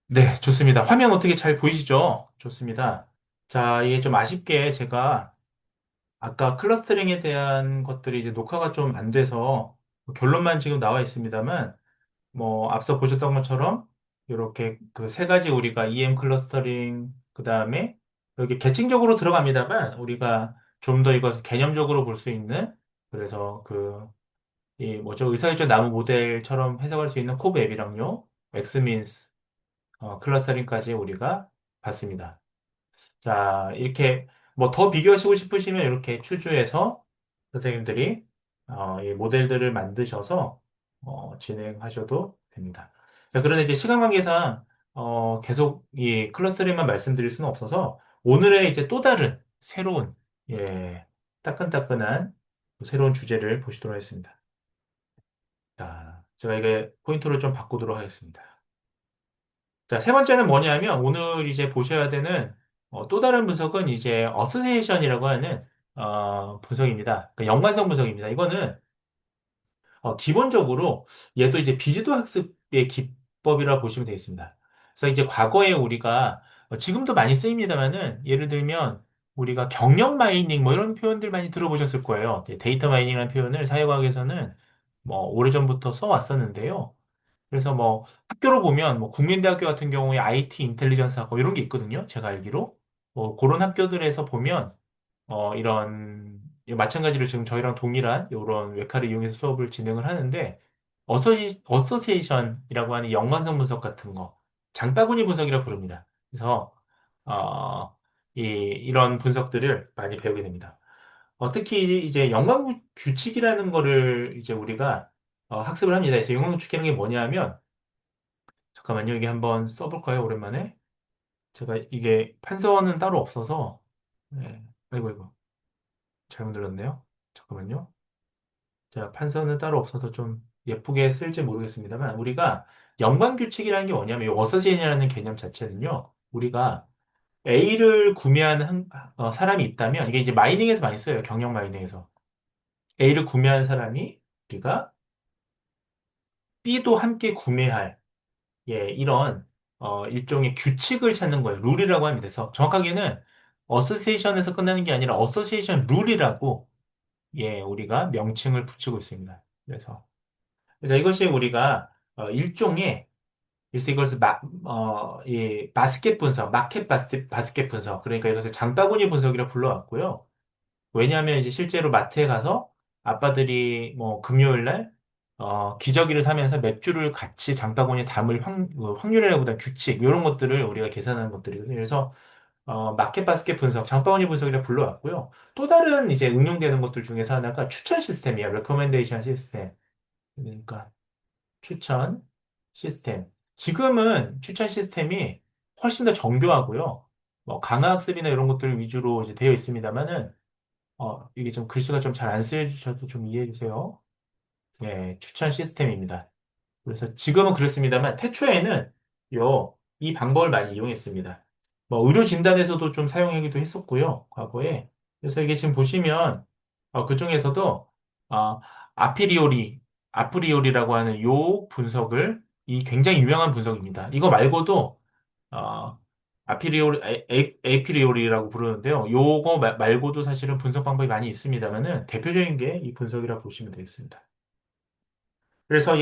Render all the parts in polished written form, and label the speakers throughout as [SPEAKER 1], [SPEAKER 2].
[SPEAKER 1] 네, 좋습니다. 화면 어떻게 잘 보이시죠? 좋습니다. 자, 이게 좀 아쉽게 제가 아까 클러스터링에 대한 것들이 이제 녹화가 좀 안 돼서 결론만 지금 나와 있습니다만, 뭐, 앞서 보셨던 것처럼 이렇게 그 세 가지 우리가 EM 클러스터링, 그 다음에 여기 계층적으로 들어갑니다만, 우리가 좀 더 이것을 개념적으로 볼 수 있는, 그래서 이 뭐죠? 의사일전 나무 모델처럼 해석할 수 있는 코브 앱이랑요, 엑스민스, 클러스터링까지 우리가 봤습니다. 자, 이렇게 뭐 더 비교하시고 싶으시면 이렇게 추주해서 선생님들이 이 모델들을 만드셔서 진행하셔도 됩니다. 자, 그런데 이제 시간 관계상 계속 이 클러스터링만 말씀드릴 수는 없어서 오늘의 이제 또 다른 새로운 예, 따끈따끈한 새로운 주제를 보시도록 하겠습니다. 자, 제가 이게 포인트를 좀 바꾸도록 하겠습니다. 자, 세 번째는 뭐냐면 오늘 이제 보셔야 되는 또 다른 분석은 이제 어소시에이션이라고 하는 분석입니다. 그 연관성 분석입니다. 이거는 기본적으로 얘도 이제 비지도 학습의 기법이라 보시면 되겠습니다. 그래서 이제 과거에 우리가 지금도 많이 쓰입니다만은 예를 들면 우리가 경력 마이닝 뭐 이런 표현들 많이 들어보셨을 거예요. 데이터 마이닝이라는 표현을 사회과학에서는 뭐 오래전부터 써왔었는데요. 그래서 뭐 학교로 보면 뭐 국민대학교 같은 경우에 IT 인텔리전스 학과 이런 게 있거든요. 제가 알기로. 뭐 그런 학교들에서 보면 이런 마찬가지로 지금 저희랑 동일한 이런 웨카를 이용해서 수업을 진행을 하는데 어소시에이션이라고 하는 연관성 분석 같은 거 장바구니 분석이라고 부릅니다. 그래서 어, 이런 분석들을 많이 배우게 됩니다. 특히 이제 연관 규칙이라는 거를 이제 우리가 학습을 합니다. 그래서 연관 규칙이라는 게 뭐냐면 잠깐만요. 이게 한번 써볼까요? 오랜만에. 제가 이게 판서는 따로 없어서 네. 아이고 아이고 잘못 눌렀네요. 잠깐만요. 자, 판서는 따로 없어서 좀 예쁘게 쓸지 모르겠습니다만 우리가 연관 규칙이라는 게 뭐냐면 이 어서시에이션이라는 개념 자체는요. 우리가 A를 구매하는 사람이 있다면 이게 이제 마이닝에서 많이 써요. 경영 마이닝에서. A를 구매한 사람이 우리가 B도 함께 구매할 이런 일종의 규칙을 찾는 거예요. 룰이라고 합니다. 그래서 정확하게는 어소시에이션에서 끝나는 게 아니라 어소시에이션 룰이라고 우리가 명칭을 붙이고 있습니다. 그래서 이것이 우리가 일종의 그래서 이것을 이 바스켓 분석, 마켓 바스켓 분석, 그러니까 이것을 장바구니 분석이라 불러왔고요. 왜냐하면 이제 실제로 마트에 가서 아빠들이 뭐 금요일 날 기저귀를 사면서 맥주를 같이 장바구니에 담을 확률이라기보다 규칙 이런 것들을 우리가 계산하는 것들이거든요. 그래서 마켓 바스켓 분석, 장바구니 분석이라 불러왔고요. 또 다른 이제 응용되는 것들 중에서 하나가 추천 시스템이에요. 레커멘데이션 시스템. 그러니까 추천 시스템. 지금은 추천 시스템이 훨씬 더 정교하고요. 뭐 강화학습이나 이런 것들 위주로 이제 되어 있습니다만은 이게 좀 글씨가 좀 잘 안 쓰여주셔도 좀 이해해 주세요. 네, 추천 시스템입니다. 그래서 지금은 그렇습니다만 태초에는 이 방법을 많이 이용했습니다. 뭐 의료 진단에서도 좀 사용하기도 했었고요, 과거에. 그래서 이게 지금 보시면 그중에서도 어, 아피리오리, 아프리오리라고 하는 요 분석을 이 굉장히 유명한 분석입니다. 이거 말고도 어, 에이피리오리라고 부르는데요. 요거 말고도 사실은 분석 방법이 많이 있습니다만은 대표적인 게 이 분석이라고 보시면 되겠습니다. 그래서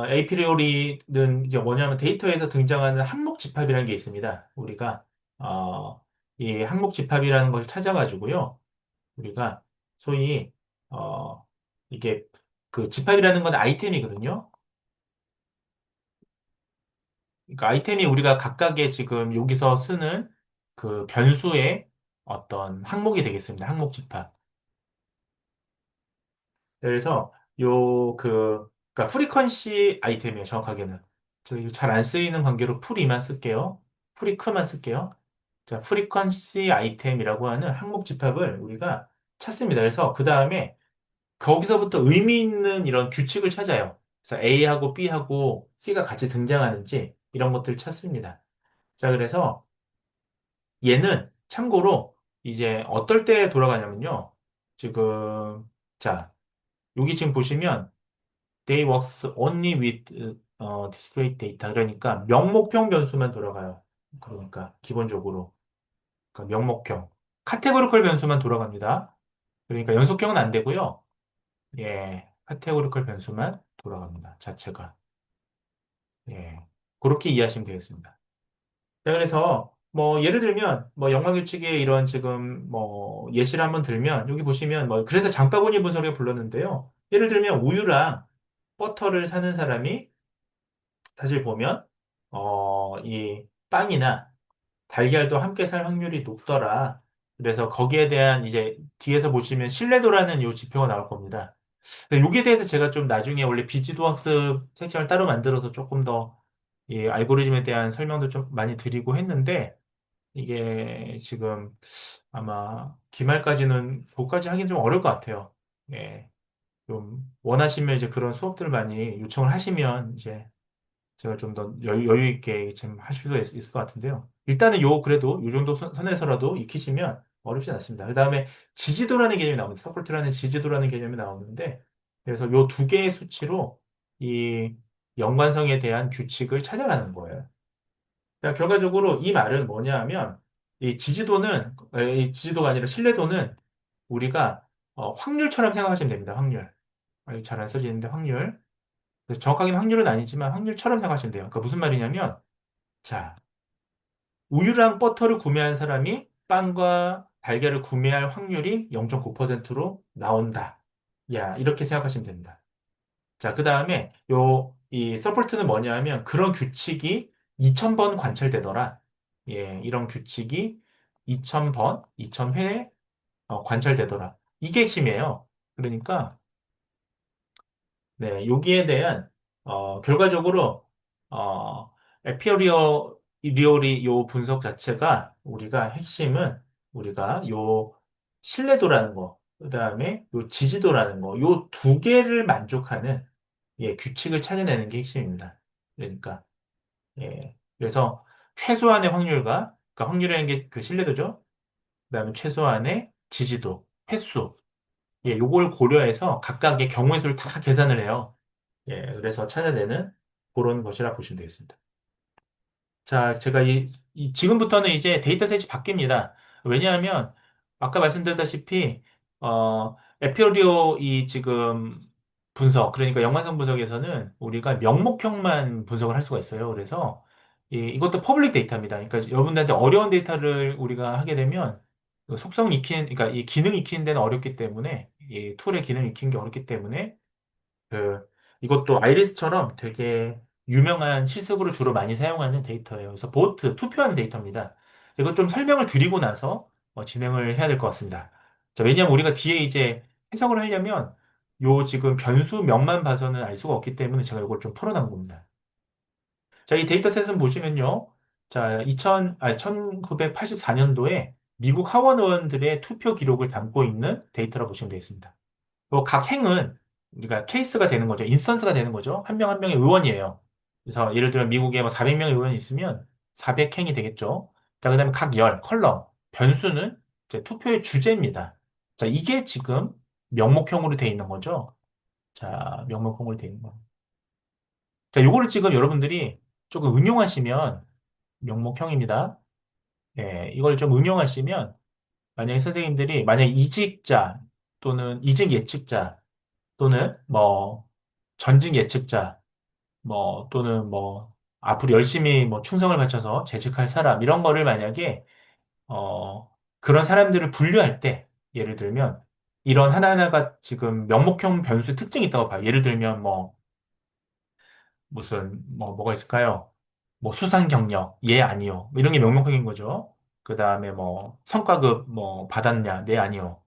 [SPEAKER 1] 에이피리오리는 이제 뭐냐면 데이터에서 등장하는 항목 집합이라는 게 있습니다. 우리가 이 항목 집합이라는 것을 찾아가지고요. 우리가 소위 어, 이게 그 집합이라는 건 아이템이거든요. 그러니까 아이템이 우리가 각각의 지금 여기서 쓰는 그 변수의 어떤 항목이 되겠습니다. 항목 집합. 그래서 그러니까 프리퀀시 아이템이에요, 정확하게는. 저 이거 잘 안 쓰이는 관계로 프리만 쓸게요. 프리크만 쓸게요. 자, 프리퀀시 아이템이라고 하는 항목 집합을 우리가 찾습니다. 그래서 그 다음에 거기서부터 의미 있는 이런 규칙을 찾아요. 그래서 A하고 B하고 C가 같이 등장하는지 이런 것들을 찾습니다. 자, 그래서 얘는 참고로 이제 어떨 때 돌아가냐면요. 지금, 자, 여기 지금 보시면 they works only with 디스크리트 데이터. 그러니까 명목형 변수만 돌아가요. 그러니까 기본적으로. 그러니까 명목형. 카테고리컬 변수만 돌아갑니다. 그러니까 연속형은 안 되고요. 예, 카테고리컬 변수만 돌아갑니다. 자체가. 예, 그렇게 이해하시면 되겠습니다. 자, 그래서 뭐 예를 들면 뭐 역량규칙의 이런 지금 뭐 예시를 한번 들면 여기 보시면 뭐 그래서 장바구니 분석을 불렀는데요. 예를 들면 우유랑 버터를 사는 사람이 사실 보면 이 빵이나 달걀도 함께 살 확률이 높더라. 그래서 거기에 대한 이제 뒤에서 보시면 신뢰도라는 요 지표가 나올 겁니다. 근데 여기에 대해서 제가 좀 나중에 원래 비지도 학습 섹션을 따로 만들어서 조금 더 이 알고리즘에 대한 설명도 좀 많이 드리고 했는데 이게 지금 아마 기말까지는 그것까지 하긴 좀 어려울 것 같아요. 예. 좀 원하시면 이제 그런 수업들을 많이 요청을 하시면 이제 제가 좀 더 여유 있게 지금 하실 수 있을 것 같은데요. 일단은 그래도 요 정도 선에서라도 익히시면 어렵진 않습니다. 그 다음에 지지도라는 개념이 나옵니다. 서포트라는 지지도라는 개념이 나오는데, 그래서 요 두 개의 수치로 이 연관성에 대한 규칙을 찾아가는 거예요. 그러니까 결과적으로 이 말은 뭐냐 하면, 이 지지도가 아니라 신뢰도는 우리가 확률처럼 생각하시면 됩니다. 확률. 잘 안 써지는데 확률. 정확하게는 확률은 아니지만 확률처럼 생각하시면 돼요. 그러니까 무슨 말이냐면, 자, 우유랑 버터를 구매한 사람이 빵과 달걀을 구매할 확률이 0.9%로 나온다. 야, 이렇게 생각하시면 됩니다. 자, 그 다음에 이 서포트는 뭐냐면 그런 규칙이 2000번 관찰되더라. 예, 이런 규칙이 2000번, 2000회 관찰되더라. 이게 핵심이에요. 그러니까 네, 여기에 대한 결과적으로 에피어리얼이 요 분석 자체가 우리가 핵심은 우리가 요 신뢰도라는 거, 그다음에 요 지지도라는 거, 요 두 개를 만족하는 예, 규칙을 찾아내는 게 핵심입니다. 그러니까 그래서 최소한의 확률과 그러니까 확률이라는 게 그 신뢰도죠. 그다음에 최소한의 지지도, 횟수 예, 요걸 고려해서 각각의 경우의 수를 다 계산을 해요. 예, 그래서 찾아내는 그런 것이라 보시면 되겠습니다. 자, 제가 지금부터는 이제 데이터셋이 바뀝니다. 왜냐하면, 아까 말씀드렸다시피, 에피오리오 이 지금 분석, 그러니까 연관성 분석에서는 우리가 명목형만 분석을 할 수가 있어요. 그래서 이것도 퍼블릭 데이터입니다. 그러니까 여러분들한테 어려운 데이터를 우리가 하게 되면 그 속성 그러니까 이 기능 익히는 데는 어렵기 때문에, 이 툴의 기능 익히는 게 어렵기 때문에 그, 이것도 아이리스처럼 되게 유명한 실습으로 주로 많이 사용하는 데이터예요. 그래서 투표하는 데이터입니다. 이거 좀 설명을 드리고 나서 진행을 해야 될 것 같습니다. 자, 왜냐하면 우리가 뒤에 이제 해석을 하려면 요 지금 변수명만 봐서는 알 수가 없기 때문에 제가 이걸 좀 풀어놓은 겁니다. 자, 이 데이터셋은 보시면요. 자, 1984년도에 미국 하원 의원들의 투표 기록을 담고 있는 데이터라 보시면 되겠습니다. 각 행은 우리가 케이스가 되는 거죠. 인스턴스가 되는 거죠. 한 명 한 명의 의원이에요. 그래서 예를 들어 미국에 뭐 400명의 의원이 있으면 400행이 되겠죠. 자, 그다음에 각 컬럼, 변수는 이제 투표의 주제입니다. 자, 이게 지금 명목형으로 돼 있는 거죠. 자, 명목형으로 돼 있는 거. 자, 요거를 지금 여러분들이 조금 응용하시면 명목형입니다. 예, 이걸 좀 응용하시면 만약에 선생님들이 만약에 이직자 또는 이직 예측자 또는 뭐 전직 예측자 뭐 또는 뭐 앞으로 열심히 뭐 충성을 바쳐서 재직할 사람 이런 거를 만약에 그런 사람들을 분류할 때 예를 들면 이런 하나하나가 지금 명목형 변수 특징이 있다고 봐요. 예를 들면 뭐 무슨 뭐가 있을까요? 뭐 수상 경력 예 아니요 뭐 이런 게 명목형인 거죠. 그 다음에 뭐 성과급 뭐 받았냐 네 아니요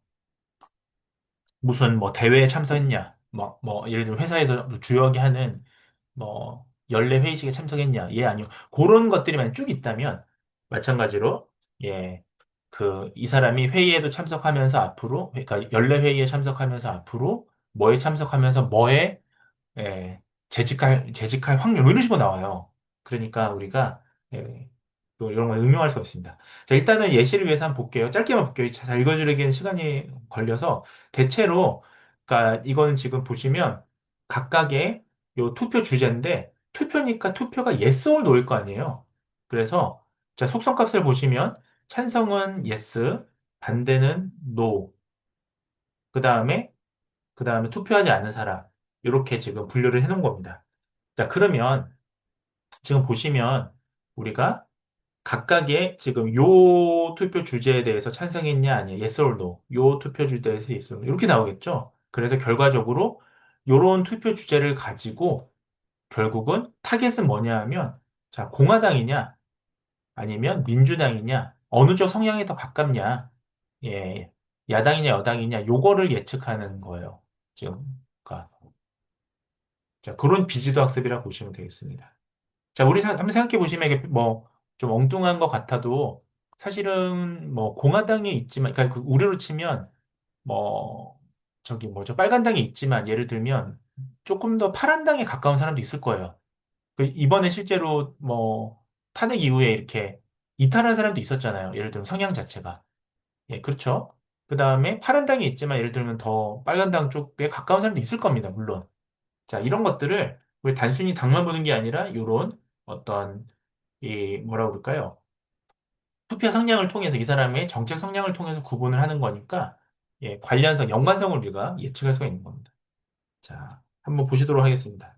[SPEAKER 1] 무슨 뭐 대회에 참석했냐 뭐 예를 들면 회사에서 주요하게 하는 뭐 연례 회의식에 참석했냐? 예, 아니요. 그런 것들이 만약 쭉 있다면 마찬가지로 예, 이 사람이 회의에도 참석하면서 앞으로 그러니까 연례 회의에 참석하면서 앞으로 뭐에 참석하면서 뭐에 예, 재직할 확률 뭐 이런 식으로 나와요. 그러니까 우리가 또 이런 걸 응용할 수가 있습니다. 자, 일단은 예시를 위해서 한번 볼게요. 짧게만 볼게요. 잘 읽어주기에는 시간이 걸려서 대체로 그러니까 이거는 지금 보시면 각각의 요 투표 주제인데 투표니까 투표가 yes or no일 거 아니에요. 그래서 자, 속성값을 보시면 찬성은 yes, 반대는 no. 그다음에 그다음에 투표하지 않은 사람. 이렇게 지금 분류를 해 놓은 겁니다. 자, 그러면 지금 보시면 우리가 각각의 지금 요 투표 주제에 대해서 찬성했냐 아니냐 yes or no 요 투표 주제에 대해서 yes or no 이렇게 나오겠죠. 그래서 결과적으로 요런 투표 주제를 가지고 결국은 타겟은 뭐냐 하면 자 공화당이냐 아니면 민주당이냐 어느 쪽 성향이 더 가깝냐 예 야당이냐 여당이냐 요거를 예측하는 거예요. 지금 그러니까 자 그런 비지도 학습이라고 보시면 되겠습니다. 자, 우리 한번 생각해 보시면 이게 뭐 좀 엉뚱한 것 같아도 사실은 뭐 공화당에 있지만, 그러니까 그 우리로 치면 뭐 저기 뭐죠 빨간당에 있지만 예를 들면 조금 더 파란당에 가까운 사람도 있을 거예요. 그 이번에 실제로 뭐 탄핵 이후에 이렇게 이탈한 사람도 있었잖아요. 예를 들면 성향 자체가. 예, 그렇죠. 그 다음에 파란당에 있지만 예를 들면 더 빨간당 쪽에 가까운 사람도 있을 겁니다. 물론. 자, 이런 것들을 우리 단순히 당만 보는 게 아니라 요런 어떤 이 뭐라고 그럴까요? 투표 성향을 통해서 이 사람의 정책 성향을 통해서 구분을 하는 거니까 예, 관련성, 연관성을 우리가 예측할 수가 있는 겁니다. 자, 한번 보시도록 하겠습니다.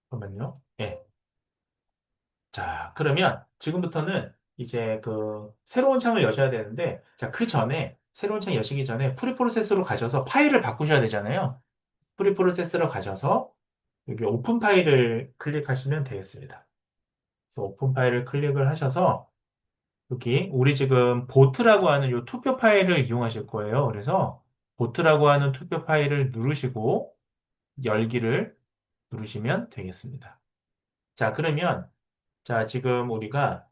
[SPEAKER 1] 잠깐만요. 예. 자, 그러면 지금부터는 이제 그 새로운 창을 여셔야 되는데 자, 그 전에 새로운 창 여시기 전에 프리프로세스로 가셔서 파일을 바꾸셔야 되잖아요. 프리프로세스로 가셔서 여기 오픈 파일을 클릭하시면 되겠습니다. 그래서 오픈 파일을 클릭을 하셔서 여기 우리 지금 보트라고 하는 이 투표 파일을 이용하실 거예요. 그래서 보트라고 하는 투표 파일을 누르시고 열기를 누르시면 되겠습니다. 자, 그러면 자, 지금 우리가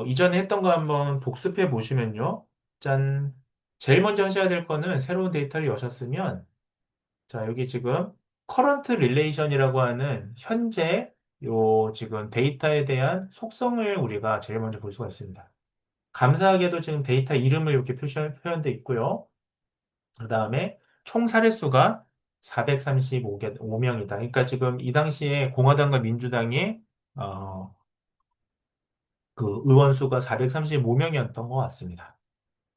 [SPEAKER 1] 이전에 했던 거 한번 복습해 보시면요. 짠. 제일 먼저 하셔야 될 거는 새로운 데이터를 여셨으면 자, 여기 지금 current relation이라고 하는 현재 요 지금 데이터에 대한 속성을 우리가 제일 먼저 볼 수가 있습니다. 감사하게도 지금 데이터 이름을 이렇게 표현돼 있고요. 그 다음에 총 사례수가 435명이다. 그러니까 지금 이 당시에 공화당과 민주당의 어, 그 의원 수가 435명이었던 것 같습니다.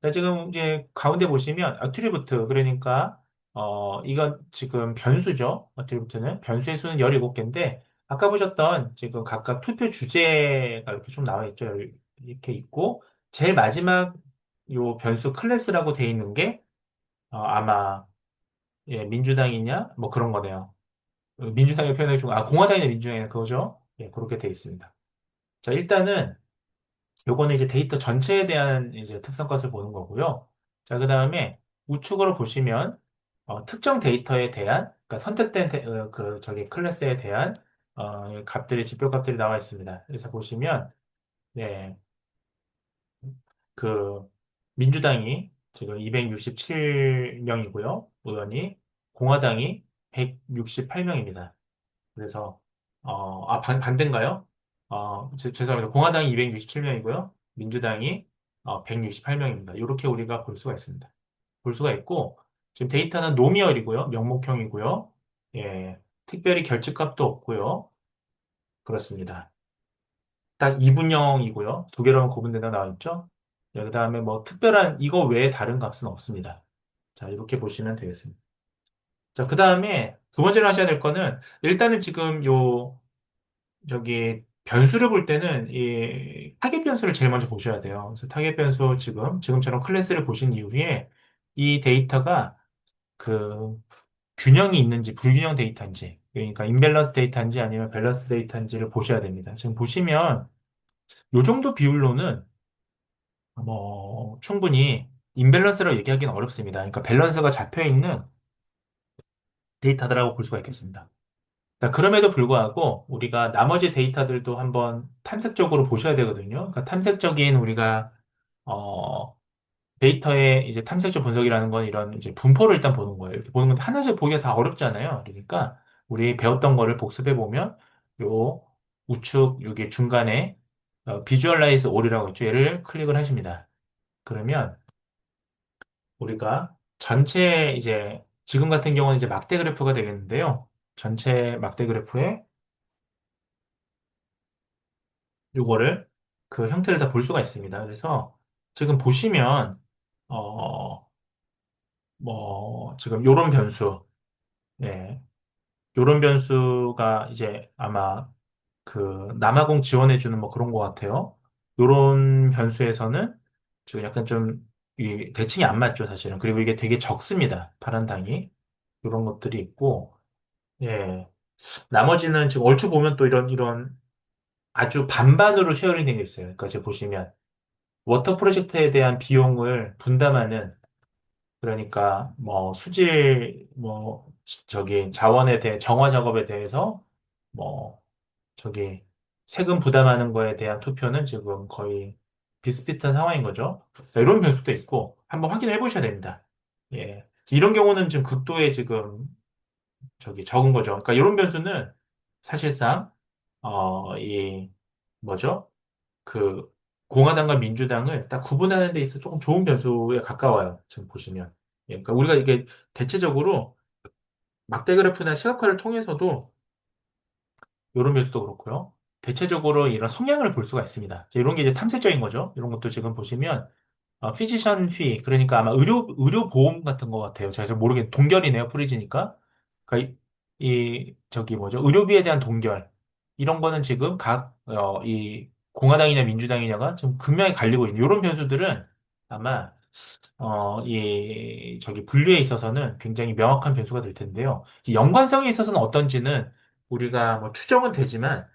[SPEAKER 1] 자, 지금 이제 가운데 보시면 어트리부트 그러니까 이건 지금 변수죠. 어트리부트는 변수의 수는 17개인데 아까 보셨던 지금 각각 투표 주제가 이렇게 좀 나와 있죠. 이렇게 있고 제일 마지막 요 변수 클래스라고 돼 있는 게 아마 예, 민주당이냐 뭐 그런 거네요. 민주당의 표현을 좀 공화당이냐 민주당이냐 그거죠. 예, 그렇게 돼 있습니다. 자, 일단은 요거는 이제 데이터 전체에 대한 이제 특성값을 보는 거고요. 자, 그 다음에 우측으로 보시면 특정 데이터에 대한 그러니까 선택된 그 저기 클래스에 대한 값들이 지표값들이 나와 있습니다. 그래서 보시면 네, 그 민주당이 지금 267명이고요. 의원이 공화당이 168명입니다. 그래서 반대인가요? 죄송합니다. 공화당이 267명이고요. 민주당이 168명입니다. 이렇게 우리가 볼 수가 있습니다. 볼 수가 있고 지금 데이터는 노미얼이고요. 명목형이고요. 예, 특별히 결집값도 없고요. 그렇습니다. 딱 이분형이고요. 두 개로만 구분된다 나와 있죠? 예, 그다음에 뭐 특별한 이거 외에 다른 값은 없습니다. 자, 이렇게 보시면 되겠습니다. 자, 그다음에 두 번째로 하셔야 될 거는 일단은 지금 요 저기 변수를 볼 때는 이 타겟 변수를 제일 먼저 보셔야 돼요. 그래서 타겟 변수 지금처럼 클래스를 보신 이후에 이 데이터가 그 균형이 있는지 불균형 데이터인지 그러니까 임밸런스 데이터인지 아니면 밸런스 데이터인지를 보셔야 됩니다. 지금 보시면 요 정도 비율로는 뭐 충분히 임밸런스라고 얘기하기는 어렵습니다. 그러니까 밸런스가 잡혀 있는 데이터다라고 볼 수가 있겠습니다. 자, 그럼에도 불구하고 우리가 나머지 데이터들도 한번 탐색적으로 보셔야 되거든요. 그러니까 탐색적인 우리가 어, 데이터의 이제 탐색적 분석이라는 건 이런 이제 분포를 일단 보는 거예요. 이렇게 보는 건데 하나씩 보기가 다 어렵잖아요. 그러니까 우리 배웠던 거를 복습해 보면 요 우측 여기 중간에 비주얼라이즈 올이라고 있죠. 얘를 클릭을 하십니다. 그러면 우리가 전체 이제 지금 같은 경우는 이제 막대 그래프가 되겠는데요. 전체 막대 그래프에 요거를 그 형태를 다 볼 수가 있습니다. 그래서 지금 보시면 어, 뭐 지금 요런 변수, 예, 요런 변수가 이제 아마 그 남아공 지원해주는 뭐 그런 것 같아요. 요런 변수에서는 지금 약간 좀 이 대칭이 안 맞죠, 사실은. 그리고 이게 되게 적습니다. 파란당이. 요런 것들이 있고, 예. 나머지는 지금 얼추 보면 또 이런 아주 반반으로 쉐어링 된 게 있어요. 그러니까 지금 보시면 워터 프로젝트에 대한 비용을 분담하는 그러니까 뭐 수질 뭐 저기 자원에 대해 정화 작업에 대해서 뭐 저기 세금 부담하는 거에 대한 투표는 지금 거의 비슷비슷한 상황인 거죠. 자, 이런 변수도 있고 한번 확인을 해보셔야 됩니다. 예. 이런 경우는 지금 극도의 지금 저기 적은 거죠. 그러니까 이런 변수는 사실상 이 뭐죠? 그 공화당과 민주당을 딱 구분하는 데 있어 조금 좋은 변수에 가까워요. 지금 보시면. 예, 그러니까 우리가 이게 대체적으로 막대 그래프나 시각화를 통해서도 이런 변수도 그렇고요. 대체적으로 이런 성향을 볼 수가 있습니다. 이런 게 이제 탐색적인 거죠. 이런 것도 지금 보시면 피지션 피 그러니까 아마 의료 보험 같은 것 같아요. 제가 잘 모르겠는데 동결이네요. 프리지니까. 그러니까 저기 뭐죠? 의료비에 대한 동결 이런 거는 지금 이 공화당이냐 민주당이냐가 좀 극명히 갈리고 있는 이런 변수들은 아마 저기 분류에 있어서는 굉장히 명확한 변수가 될 텐데요. 이 연관성에 있어서는 어떤지는 우리가 뭐 추정은 되지만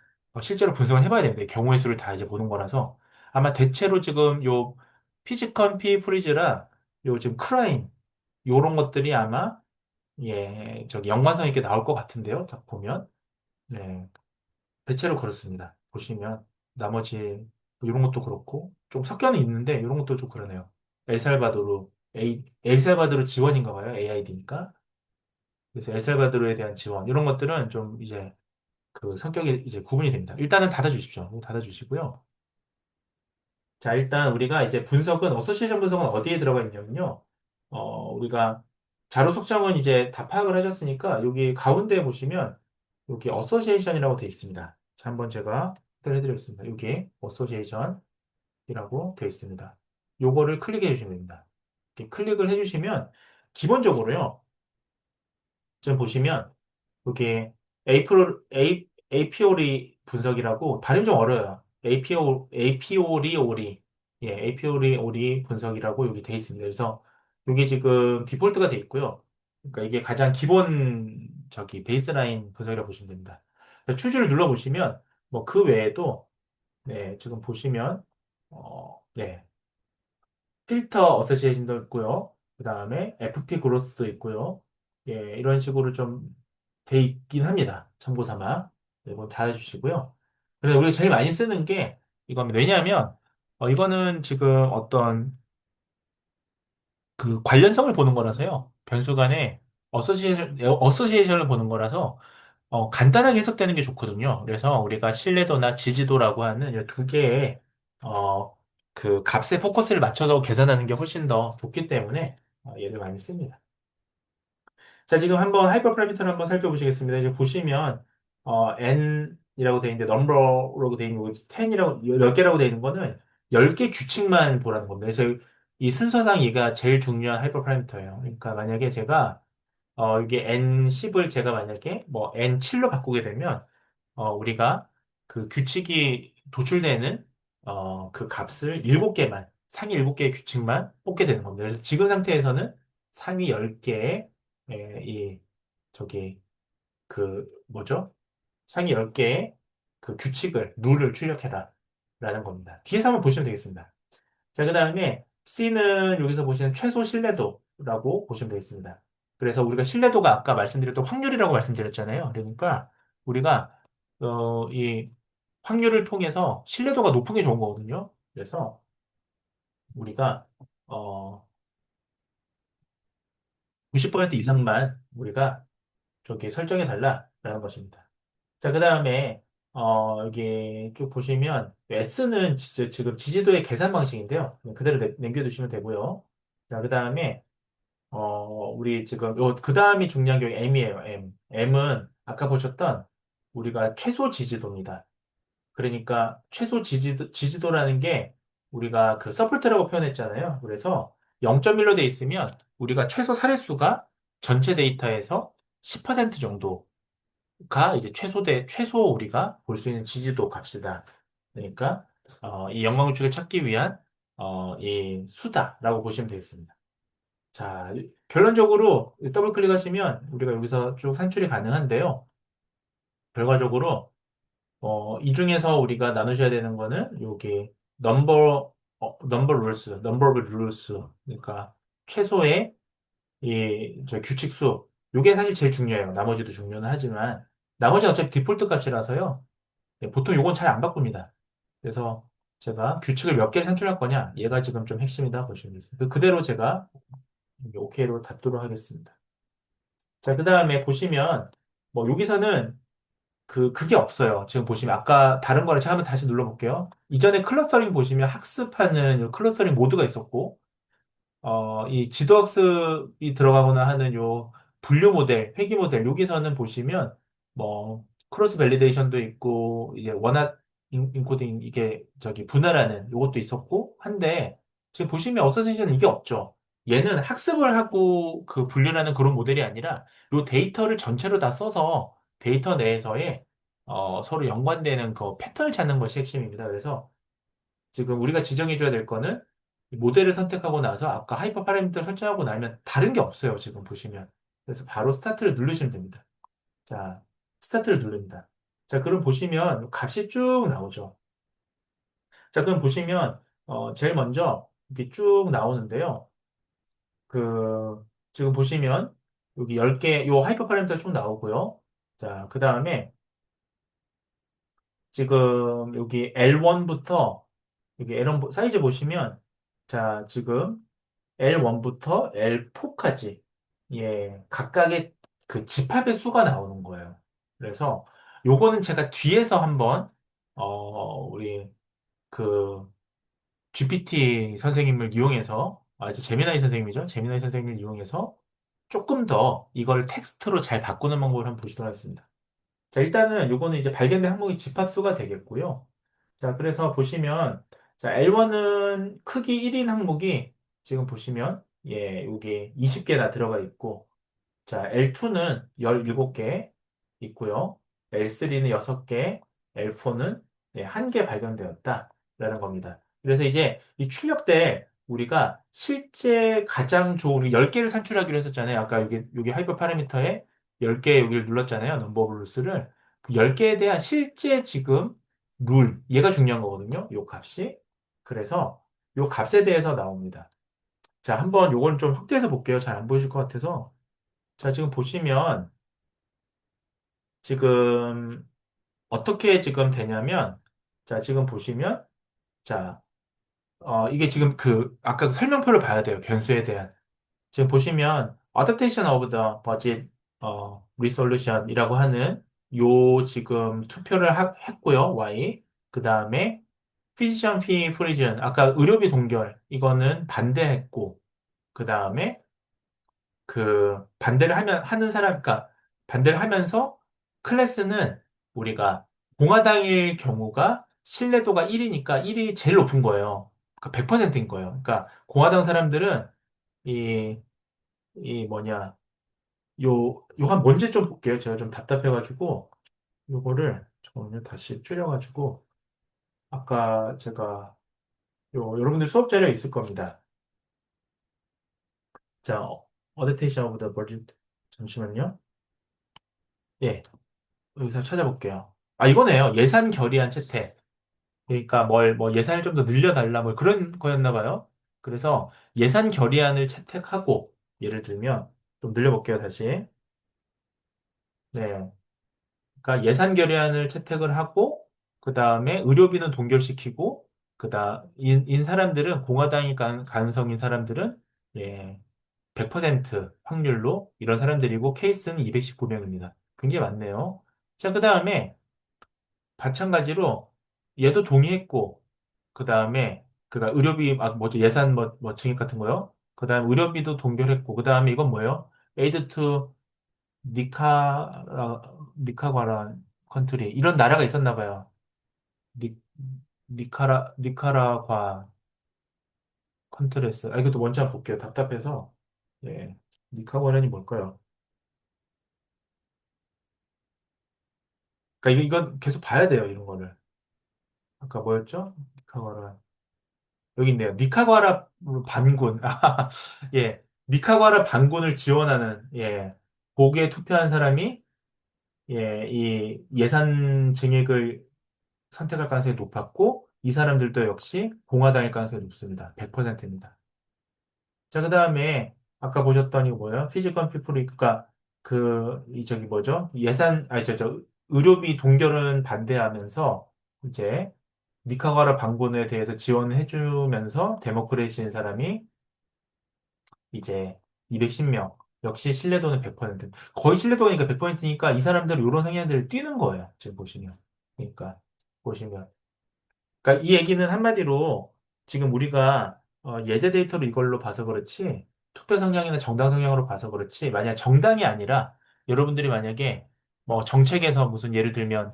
[SPEAKER 1] 실제로 분석을 해봐야 됩니다. 이 경우의 수를 다 이제 보는 거라서 아마 대체로 지금 요 피지컨 피 프리즈라 요 지금 크라인 요런 것들이 아마 예 저기 연관성 있게 나올 것 같은데요. 딱 보면 네 대체로 그렇습니다. 보시면 나머지 뭐 이런 것도 그렇고 좀 섞여는 있는데 이런 것도 좀 그러네요. 엘살바도르 지원인가 봐요. AID니까. 그래서 엘살바도르에 대한 지원 이런 것들은 좀 이제 그 성격이 이제 구분이 됩니다. 일단은 닫아주십시오. 닫아주시고요. 자, 일단 우리가 이제 분석은, 어소시에이션 분석은 어디에 들어가 있냐면요. 우리가 자료 속성은 이제 다 파악을 하셨으니까 여기 가운데 보시면 여기 어소시에이션이라고 되어 있습니다. 자, 한번 제가 확인해 드리겠습니다. 여기 어소시에이션이라고 되어 있습니다. 요거를 클릭해 주시면 됩니다. 이렇게 클릭을 해주시면 기본적으로요. 지금 보시면 그게 에이피오리 분석이라고 발음 좀 어려워요. 에이피오리 오리. 예, 에이피오리 오리 분석이라고 여기 돼 있습니다. 그래서 이게 지금 디폴트가 돼 있고요. 그러니까 이게 가장 기본 저기 베이스라인 분석이라고 보시면 됩니다. 추주를 눌러 보시면 뭐 그 외에도 네, 지금 보시면 네. 필터 어서시에이션도 있고요. 그 다음에 FP 그로스도 있고요. 예, 이런 식으로 좀 돼 있긴 합니다. 참고 삼아. 네, 이거 다 해주시고요. 그래서 우리가 제일 많이 쓰는 게 이겁니다. 왜냐하면 이거는 지금 어떤 그 관련성을 보는 거라서요. 변수 간의 어소시에이션을 보는 거라서 간단하게 해석되는 게 좋거든요. 그래서 우리가 신뢰도나 지지도라고 하는 이 두 개의 어, 그 값에 포커스를 맞춰서 계산하는 게 훨씬 더 좋기 때문에 얘를 많이 씁니다. 자, 지금 한번 하이퍼 파라미터를 한번 살펴보시겠습니다. 이제 보시면 n이라고 되어 있는데 넘버라고 되어 있는 거 10이라고 10개라고 되어 있는 거는 10개 규칙만 보라는 겁니다. 그래서 이 순서상 얘가 제일 중요한 하이퍼 파라미터예요. 그러니까 만약에 제가 이게 N10을 제가 만약에 뭐 N7로 바꾸게 되면, 우리가 그 규칙이 도출되는, 그 값을 7개만, 상위 7개의 규칙만 뽑게 되는 겁니다. 그래서 지금 상태에서는 상위 10개의, 저기, 그, 뭐죠? 상위 10개의 그 규칙을, 룰을 출력해라. 라는 겁니다. 뒤에서 한번 보시면 되겠습니다. 자, 그 다음에 C는 여기서 보시는 최소 신뢰도라고 보시면 되겠습니다. 그래서 우리가 신뢰도가 아까 말씀드렸던 확률이라고 말씀드렸잖아요. 그러니까 우리가 이 확률을 통해서 신뢰도가 높은 게 좋은 거거든요. 그래서 우리가 어, 90% 이상만 우리가 저기 설정해 달라라는 것입니다. 자, 그 다음에 여기 쭉 보시면 S는 진짜 지금 지지도의 계산 방식인데요. 그대로 남겨두시면 되고요. 자, 그 다음에 우리 지금 그 다음이 중요한 게 M이에요. M. M은 아까 보셨던 우리가 최소 지지도입니다. 그러니까 최소 지지도라는 게 우리가 그 서플트라고 표현했잖아요. 그래서 0.1로 돼 있으면 우리가 최소 사례수가 전체 데이터에서 10% 정도가 이제 최소 우리가 볼 수 있는 지지도 값이다. 그러니까 이 영광우측을 찾기 위한 이 수다라고 보시면 되겠습니다. 자, 결론적으로 더블 클릭하시면 우리가 여기서 쭉 산출이 가능한데요. 결과적으로 이 중에서 우리가 나누셔야 되는 거는 여기 넘버 오브 룰스 그러니까 최소의 저 규칙수 요게 사실 제일 중요해요. 나머지도 중요는 하지만 나머지는 어차피 디폴트 값이라서요. 보통 요건 잘 안 바꿉니다. 그래서 제가 규칙을 몇 개를 산출할 거냐 얘가 지금 좀 핵심이다 보시면 되겠습니다. 그대로 제가 OK로 닫도록 하겠습니다. 자, 그 다음에 보시면 뭐 여기서는 그게 없어요. 지금 보시면 아까 다른 거를 제가 한번 다시 눌러볼게요. 이전에 클러스터링 보시면 학습하는 요 클러스터링 모드가 있었고, 이 지도학습이 들어가거나 하는 요 분류 모델, 회귀 모델, 여기서는 보시면 뭐 크로스 밸리데이션도 있고, 이제 원합 인코딩 이게 저기 분할하는 요것도 있었고 한데 지금 보시면 어서세이션은 이게 없죠. 얘는 학습을 하고 그 분류하는 그런 모델이 아니라 요 데이터를 전체로 다 써서 데이터 내에서의 서로 연관되는 그 패턴을 찾는 것이 핵심입니다. 그래서 지금 우리가 지정해줘야 될 거는 이 모델을 선택하고 나서 아까 하이퍼 파라미터를 설정하고 나면 다른 게 없어요. 지금 보시면. 그래서 바로 스타트를 누르시면 됩니다. 자, 스타트를 누릅니다. 자, 그럼 보시면 값이 쭉 나오죠. 자, 그럼 보시면 제일 먼저 이렇게 쭉 나오는데요. 그 지금 보시면 여기 10개 요 하이퍼 파라미터 쭉 나오고요. 자, 그 다음에 지금 여기 L1부터 여기 L1 사이즈 보시면 자, 지금 L1부터 L4까지 예, 각각의 그 집합의 수가 나오는 거예요. 그래서 요거는 제가 뒤에서 한번 우리 그 GPT 선생님을 이용해서 이제 제미나이 선생님이죠. 제미나이 선생님을 이용해서 조금 더 이걸 텍스트로 잘 바꾸는 방법을 한번 보시도록 하겠습니다. 자, 일단은 요거는 이제 발견된 항목의 집합수가 되겠고요. 자, 그래서 보시면, 자, L1은 크기 1인 항목이 지금 보시면, 예, 여기 20개나 들어가 있고, 자, L2는 17개 있고요. L3는 6개, L4는 1개 발견되었다라는 겁니다. 그래서 이제 이 출력 때 우리가 실제 가장 좋은 우리 10개를 산출하기로 했었잖아요. 아까 여기 하이퍼 파라미터에 10개 여기를 눌렀잖아요. 넘버 오브 룰스를. 그 10개에 대한 실제 지금 얘가 중요한 거거든요. 요 값이. 그래서 요 값에 대해서 나옵니다. 자, 한번 요걸 좀 확대해서 볼게요. 잘 안 보이실 것 같아서. 자, 지금 보시면 지금 어떻게 지금 되냐면 자, 지금 보시면 자, 이게 지금 아까 그 설명표를 봐야 돼요. 변수에 대한. 지금 보시면 adaptation of the budget resolution이라고 하는 요 지금 투표를 했고요. Y. 그다음에 physician fee freeze 아까 의료비 동결 이거는 반대했고 그다음에 반대를 하는 사람, 그러니까 반대를 하면서 클래스는 우리가 공화당일 경우가 신뢰도가 1이니까 1이 제일 높은 거예요. 그러니까 100%인 거예요. 그러니까 공화당 사람들은 이, 이 뭐냐, 한 뭔지 좀 볼게요. 제가 좀 답답해가지고 요거를 잠깐만요. 다시 줄여가지고 아까 제가 여러분들 수업 자료에 있을 겁니다. 자, Adaptation of the Budget 잠시만요. 예. 여기서 찾아볼게요. 이거네요. 예산 결의안 채택. 그러니까 뭐 예산을 좀 더 늘려달라 뭐 그런 거였나 봐요. 그래서 예산 결의안을 채택하고 예를 들면 좀 늘려볼게요, 다시. 네. 그러니까 예산 결의안을 채택을 하고 그 다음에 의료비는 동결시키고 인 사람들은 공화당이 가능성인 사람들은 예, 100% 확률로 이런 사람들이고 케이스는 219명입니다. 굉장히 많네요. 자, 그 다음에 마찬가지로 얘도 동의했고 그 다음에 그가 의료비 뭐죠 예산 증액 같은 거요. 그 다음에 의료비도 동결했고 그 다음에 이건 뭐예요? 에이드 투 니카과라 컨트리 이런 나라가 있었나 봐요. 니카라과 컨트레스. 아, 이것도 원자 볼게요. 답답해서. 예. 니카과라니 뭘까요? 그러니까 이건 계속 봐야 돼요. 이런 거를. 아까 뭐였죠? 니카과라. 여기 있네요. 니카과라 반군. 아, 예. 니카과라 반군을 지원하는, 예. 거기에 투표한 사람이, 예, 이 예산 증액을 선택할 가능성이 높았고, 이 사람들도 역시 공화당일 가능성이 높습니다. 100%입니다. 자, 그 다음에 아까 보셨던 이거 뭐예요? 피지컬 피플이, 그니까 이 저기 뭐죠? 아니, 의료비 동결은 반대하면서 이제 니카가라 반군에 대해서 지원해주면서 데모크레시인 사람이 이제 210명. 역시 신뢰도는 100%. 거의 신뢰도가 100%니까 이 사람들은 이런 성향들을 띄는 거예요. 지금 보시면. 그러니까 보시면. 그러니까 이 얘기는 한마디로 지금 우리가 예제 데이터로 이걸로 봐서 그렇지 투표 성향이나 정당 성향으로 봐서 그렇지 만약 정당이 아니라 여러분들이 만약에 뭐 정책에서 무슨 예를 들면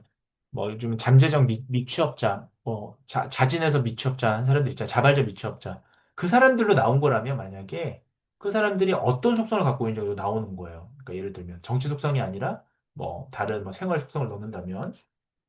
[SPEAKER 1] 뭐 요즘 잠재적 미취업자 뭐 자진해서 미취업자 한 사람들 있잖아 자발적 미취업자 그 사람들로 나온 거라면 만약에 그 사람들이 어떤 속성을 갖고 있는지 나오는 거예요. 그러니까 예를 들면 정치 속성이 아니라 뭐 다른 뭐 생활 속성을 넣는다면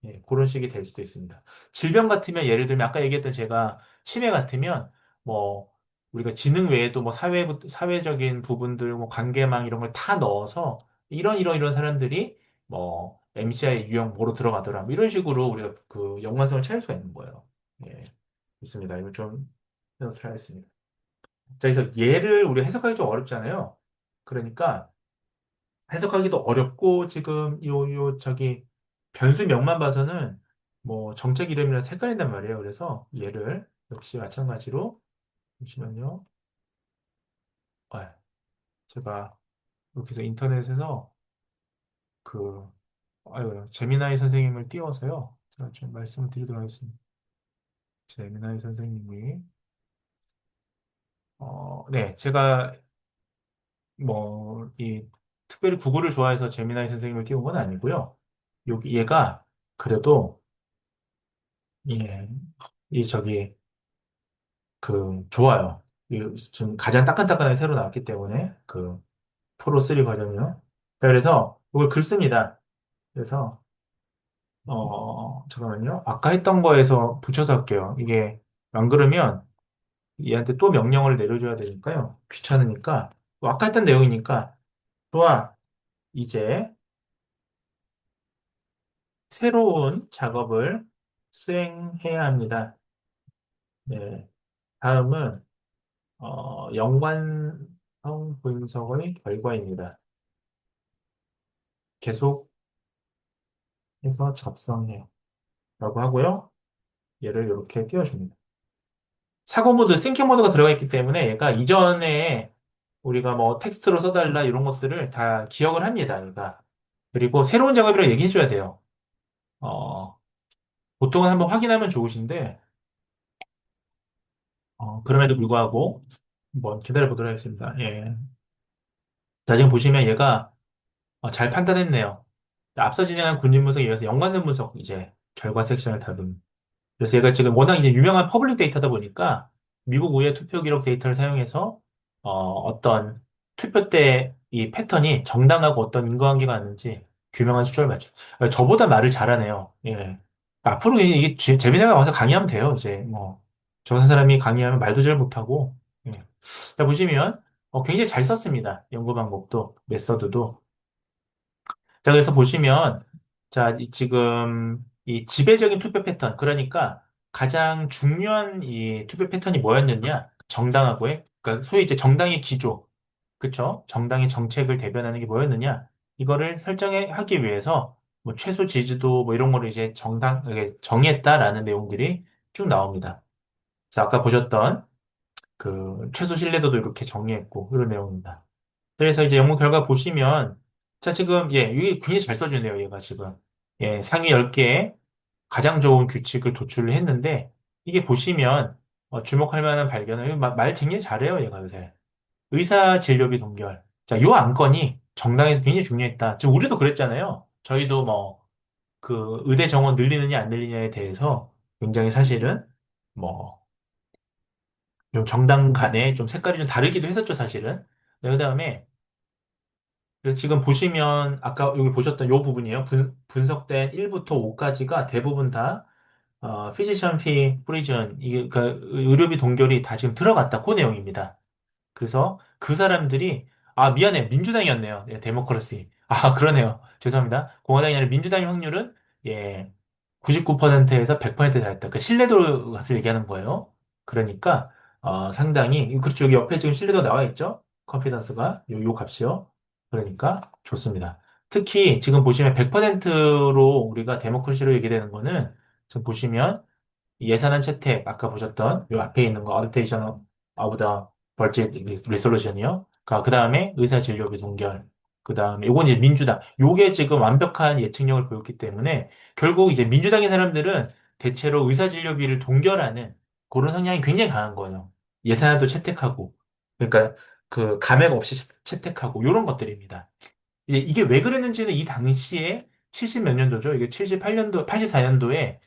[SPEAKER 1] 예, 그런 식이 될 수도 있습니다. 질병 같으면 예를 들면 아까 얘기했던 제가 치매 같으면 뭐 우리가 지능 외에도 뭐 사회적인 부분들 뭐 관계망 이런 걸 다 넣어서 이런 사람들이 뭐 MCI 유형 뭐로 들어가더라 뭐 이런 식으로 우리가 그 연관성을 찾을 수가 있는 거예요. 예, 좋습니다. 이거 좀 해놓도록 하겠습니다. 자, 그래서 얘를 우리 해석하기 좀 어렵잖아요. 그러니까 해석하기도 어렵고 지금 저기 변수명만 봐서는 뭐 정책 이름이랑 헷갈린단 말이에요. 그래서 얘를 역시 마찬가지로 잠시만요. 아, 제가 여기서 인터넷에서 그 아유 재미나이 선생님을 띄워서요. 제가 좀 말씀을 드리도록 하겠습니다. 재미나이 선생님이 네 제가 뭐 이 특별히 구글을 좋아해서 재미나이 선생님을 띄운 건 아니고요. 여기 얘가 그래도 예, 이 저기 좋아요. 지금 가장 따끈따끈하게 새로 나왔기 때문에 프로 3 버전이요. 자, 그래서 이걸 긁습니다. 그래서 잠깐만요. 아까 했던 거에서 붙여서 할게요. 이게 안 그러면 얘한테 또 명령을 내려줘야 되니까요. 귀찮으니까 또 아까 했던 내용이니까 좋아. 이제 새로운 작업을 수행해야 합니다. 네. 다음은 연관성 분석의 결과입니다. 계속해서 작성해요. 라고 하고요. 얘를 이렇게 띄워줍니다. 사고 모드, 싱킹 모드가 들어가 있기 때문에 얘가 이전에 우리가 뭐 텍스트로 써달라 이런 것들을 다 기억을 합니다. 얘가. 그리고 새로운 작업이라고 얘기해줘야 돼요. 어, 보통은 한번 확인하면 좋으신데, 그럼에도 불구하고 한번 기다려 보도록 하겠습니다. 예. 자, 지금 보시면 얘가 잘 판단했네요. 앞서 진행한 군인 분석에 의해서 연관성 분석 이제 결과 섹션을 다룬. 그래서 얘가 지금 워낙 이제 유명한 퍼블릭 데이터다 보니까 미국 의회 투표 기록 데이터를 사용해서 어떤 투표 때 이 패턴이 정당하고 어떤 인과관계가 있는지 규명한 수chuẩn을 맞죠. 저보다 말을 잘하네요. 예. 앞으로 이게 재미나게 와서 강의하면 돼요. 이제 뭐 저 사람이 강의하면 말도 잘 못하고. 예. 자 보시면 굉장히 잘 썼습니다. 연구 방법도 메서드도. 자, 그래서 보시면, 자, 지금 이 지배적인 투표 패턴, 그러니까 가장 중요한 이 투표 패턴이 뭐였느냐? 정당하고의, 그러니까 소위 이제 정당의 기조, 그쵸? 정당의 정책을 대변하는 게 뭐였느냐? 이거를 하기 위해서 뭐 최소 지지도 뭐 이런 거를 이제 이게 정했다라는 내용들이 쭉 나옵니다. 그래서 아까 보셨던 최소 신뢰도도 이렇게 정의했고, 이런 내용입니다. 그래서 이제 연구 결과 보시면, 자, 지금, 예, 이게 굉장히 잘 써주네요, 얘가 지금. 예, 상위 10개의 가장 좋은 규칙을 도출을 했는데, 이게 보시면, 주목할 만한 발견을, 말 굉장히 잘해요, 얘가 요새. 의사 진료비 동결. 자, 요 안건이 정당에서 굉장히 중요했다. 지금 우리도 그랬잖아요. 저희도 뭐, 그 의대 정원 늘리느냐 안 늘리냐에 대해서 굉장히 사실은 뭐, 좀 정당 간에 좀 색깔이 좀 다르기도 했었죠, 사실은. 네, 그다음에 그래서 지금 보시면 아까 여기 보셨던 요 부분이에요. 분석된 1부터 5까지가 대부분 다 피지션 피 프리즌 이게 그 의료비 동결이 다 지금 들어갔다 그 내용입니다. 그래서 그 사람들이 미안해 민주당이었네요. 네, 데모크라시. 그러네요. 죄송합니다. 공화당이 아니라 민주당의 확률은 예 99%에서 100% 달했다. 그 신뢰도 값을 얘기하는 거예요. 그러니까 상당히 그쪽 옆에 지금 신뢰도 나와 있죠. 컨피던스가 요 값이요. 그러니까 좋습니다. 특히 지금 보시면 100%로 우리가 데모크라시로 얘기되는 거는 지금 보시면 예산안 채택, 아까 보셨던 요 앞에 있는 거, Adaptation of the Budget Resolution이요. 그 다음에 의사진료비 동결. 그 다음에 요건 이제 민주당. 요게 지금 완벽한 예측력을 보였기 때문에 결국 이제 민주당의 사람들은 대체로 의사진료비를 동결하는 그런 성향이 굉장히 강한 거예요. 예산안도 채택하고. 그러니까 그 감액 없이 채택하고 요런 것들입니다. 이게 왜 그랬는지는 이 당시에 70 몇 년도죠. 이게 78년도, 84년도에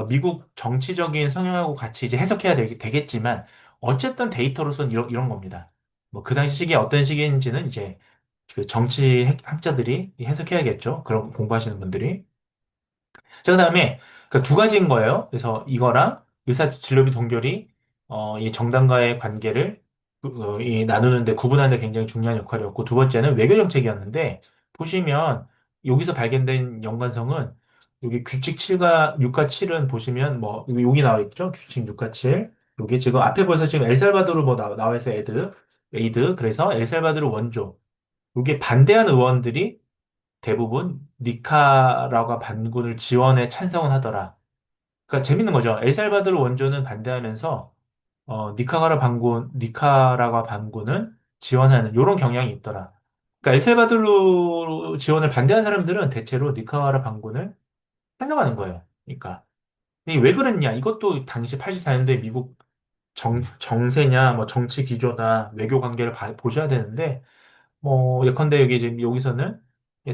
[SPEAKER 1] 미국 정치적인 성향하고 같이 이제 해석해야 되겠지만 어쨌든 데이터로서는 이런 겁니다. 뭐 그 당시 시기에 어떤 시기인지는 이제 그 정치 학자들이 해석해야겠죠. 그런 공부하시는 분들이. 자, 그다음에 그 두 가지인 거예요. 그래서 이거랑 의사 진료비 동결이 이 정당과의 관계를 이 나누는데 구분하는 데 굉장히 중요한 역할이었고 두 번째는 외교 정책이었는데 보시면 여기서 발견된 연관성은 여기 규칙 7과 6과 7은 보시면 뭐 여기 나와 있죠. 규칙 6과 7. 여기 지금 앞에 벌써 지금 엘살바도르 뭐 나와 있어 에이드 그래서 엘살바도르 원조. 여기에 반대한 의원들이 대부분 니카라과 반군을 지원에 찬성을 하더라. 그러니까 재밌는 거죠. 엘살바도르 원조는 반대하면서 니카라과 반군은 지원하는 이런 경향이 있더라. 그러니까 엘살바도르 지원을 반대하는 사람들은 대체로 니카라과 반군을 찬성하는 거예요. 그러니까 이게 왜 그랬냐? 이것도 당시 84년도에 미국 정세냐, 뭐 정치 기조나 외교 관계를 보셔야 되는데 예컨대 여기 지금 여기서는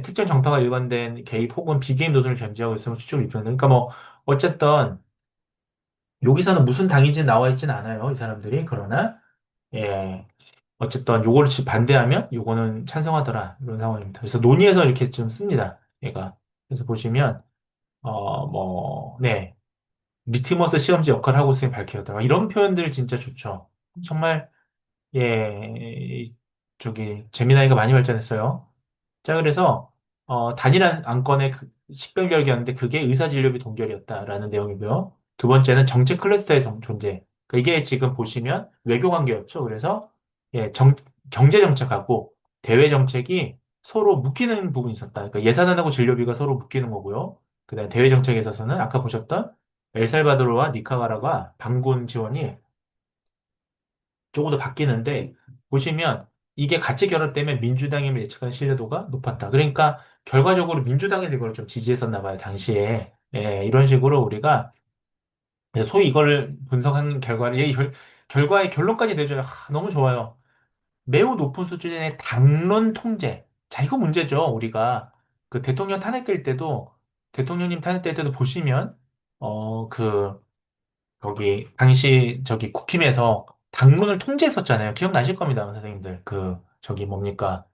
[SPEAKER 1] 특정 정파가 일관된 개입 혹은 비개입 노선을 견지하고 있으면 추측을 입증한다. 그러니까 뭐 어쨌든 여기서는 무슨 당인지 나와 있진 않아요. 이 사람들이. 그러나 예 어쨌든 요거를 반대하면 요거는 찬성하더라. 이런 상황입니다. 그래서 논의해서 이렇게 좀 씁니다. 얘가. 그래서 보시면 네. 리트머스 시험지 역할을 하고 있으니 밝혀졌다. 이런 표현들 진짜 좋죠. 정말 예 저기 재미나이가 많이 발전했어요. 자, 그래서, 단일한 안건의 식별결기였는데 그게 의사진료비 동결이었다라는 내용이고요. 두 번째는 정책 클러스터의 존재. 이게 지금 보시면 외교 관계였죠. 그래서, 예, 경제 정책하고 대외 정책이 서로 묶이는 부분이 있었다. 그러니까 예산안하고 진료비가 서로 묶이는 거고요. 그다음에 대외 정책에 있어서는 아까 보셨던 엘살바도르와 니카가라가 반군 지원이 조금 더 바뀌는데 보시면 이게 같이 결합되면 민주당임을 예측하는 신뢰도가 높았다. 그러니까 결과적으로 민주당에서 이걸 좀 지지했었나 봐요, 당시에. 예, 이런 식으로 우리가 소위 이걸 분석한 결과를 결과의 결론까지 내줘요. 너무 좋아요. 매우 높은 수준의 당론 통제. 자, 이거 문제죠. 우리가 그 대통령 탄핵될 때도 대통령님 탄핵될 때도 보시면 그 거기 당시 저기 국힘에서 당론을 통제했었잖아요. 기억나실 겁니다, 선생님들. 저기 뭡니까?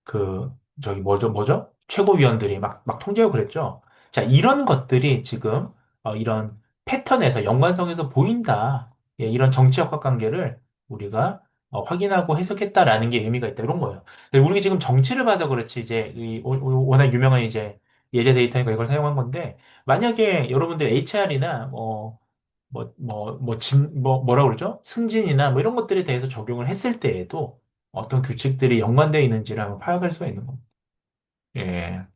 [SPEAKER 1] 그 저기 뭐죠? 최고위원들이 막 통제하고 그랬죠. 자, 이런 것들이 지금 이런 패턴에서 연관성에서 보인다. 예, 이런 정치 역학 관계를 우리가 확인하고 해석했다라는 게 의미가 있다 이런 거예요. 우리 지금 정치를 봐서 그렇지 이제 워낙 유명한 이제 예제 데이터니까 이걸 사용한 건데 만약에 여러분들 HR이나 뭐라고 그러죠? 승진이나 뭐 이런 것들에 대해서 적용을 했을 때에도 어떤 규칙들이 연관되어 있는지를 한번 파악할 수가 있는 겁니다. 예,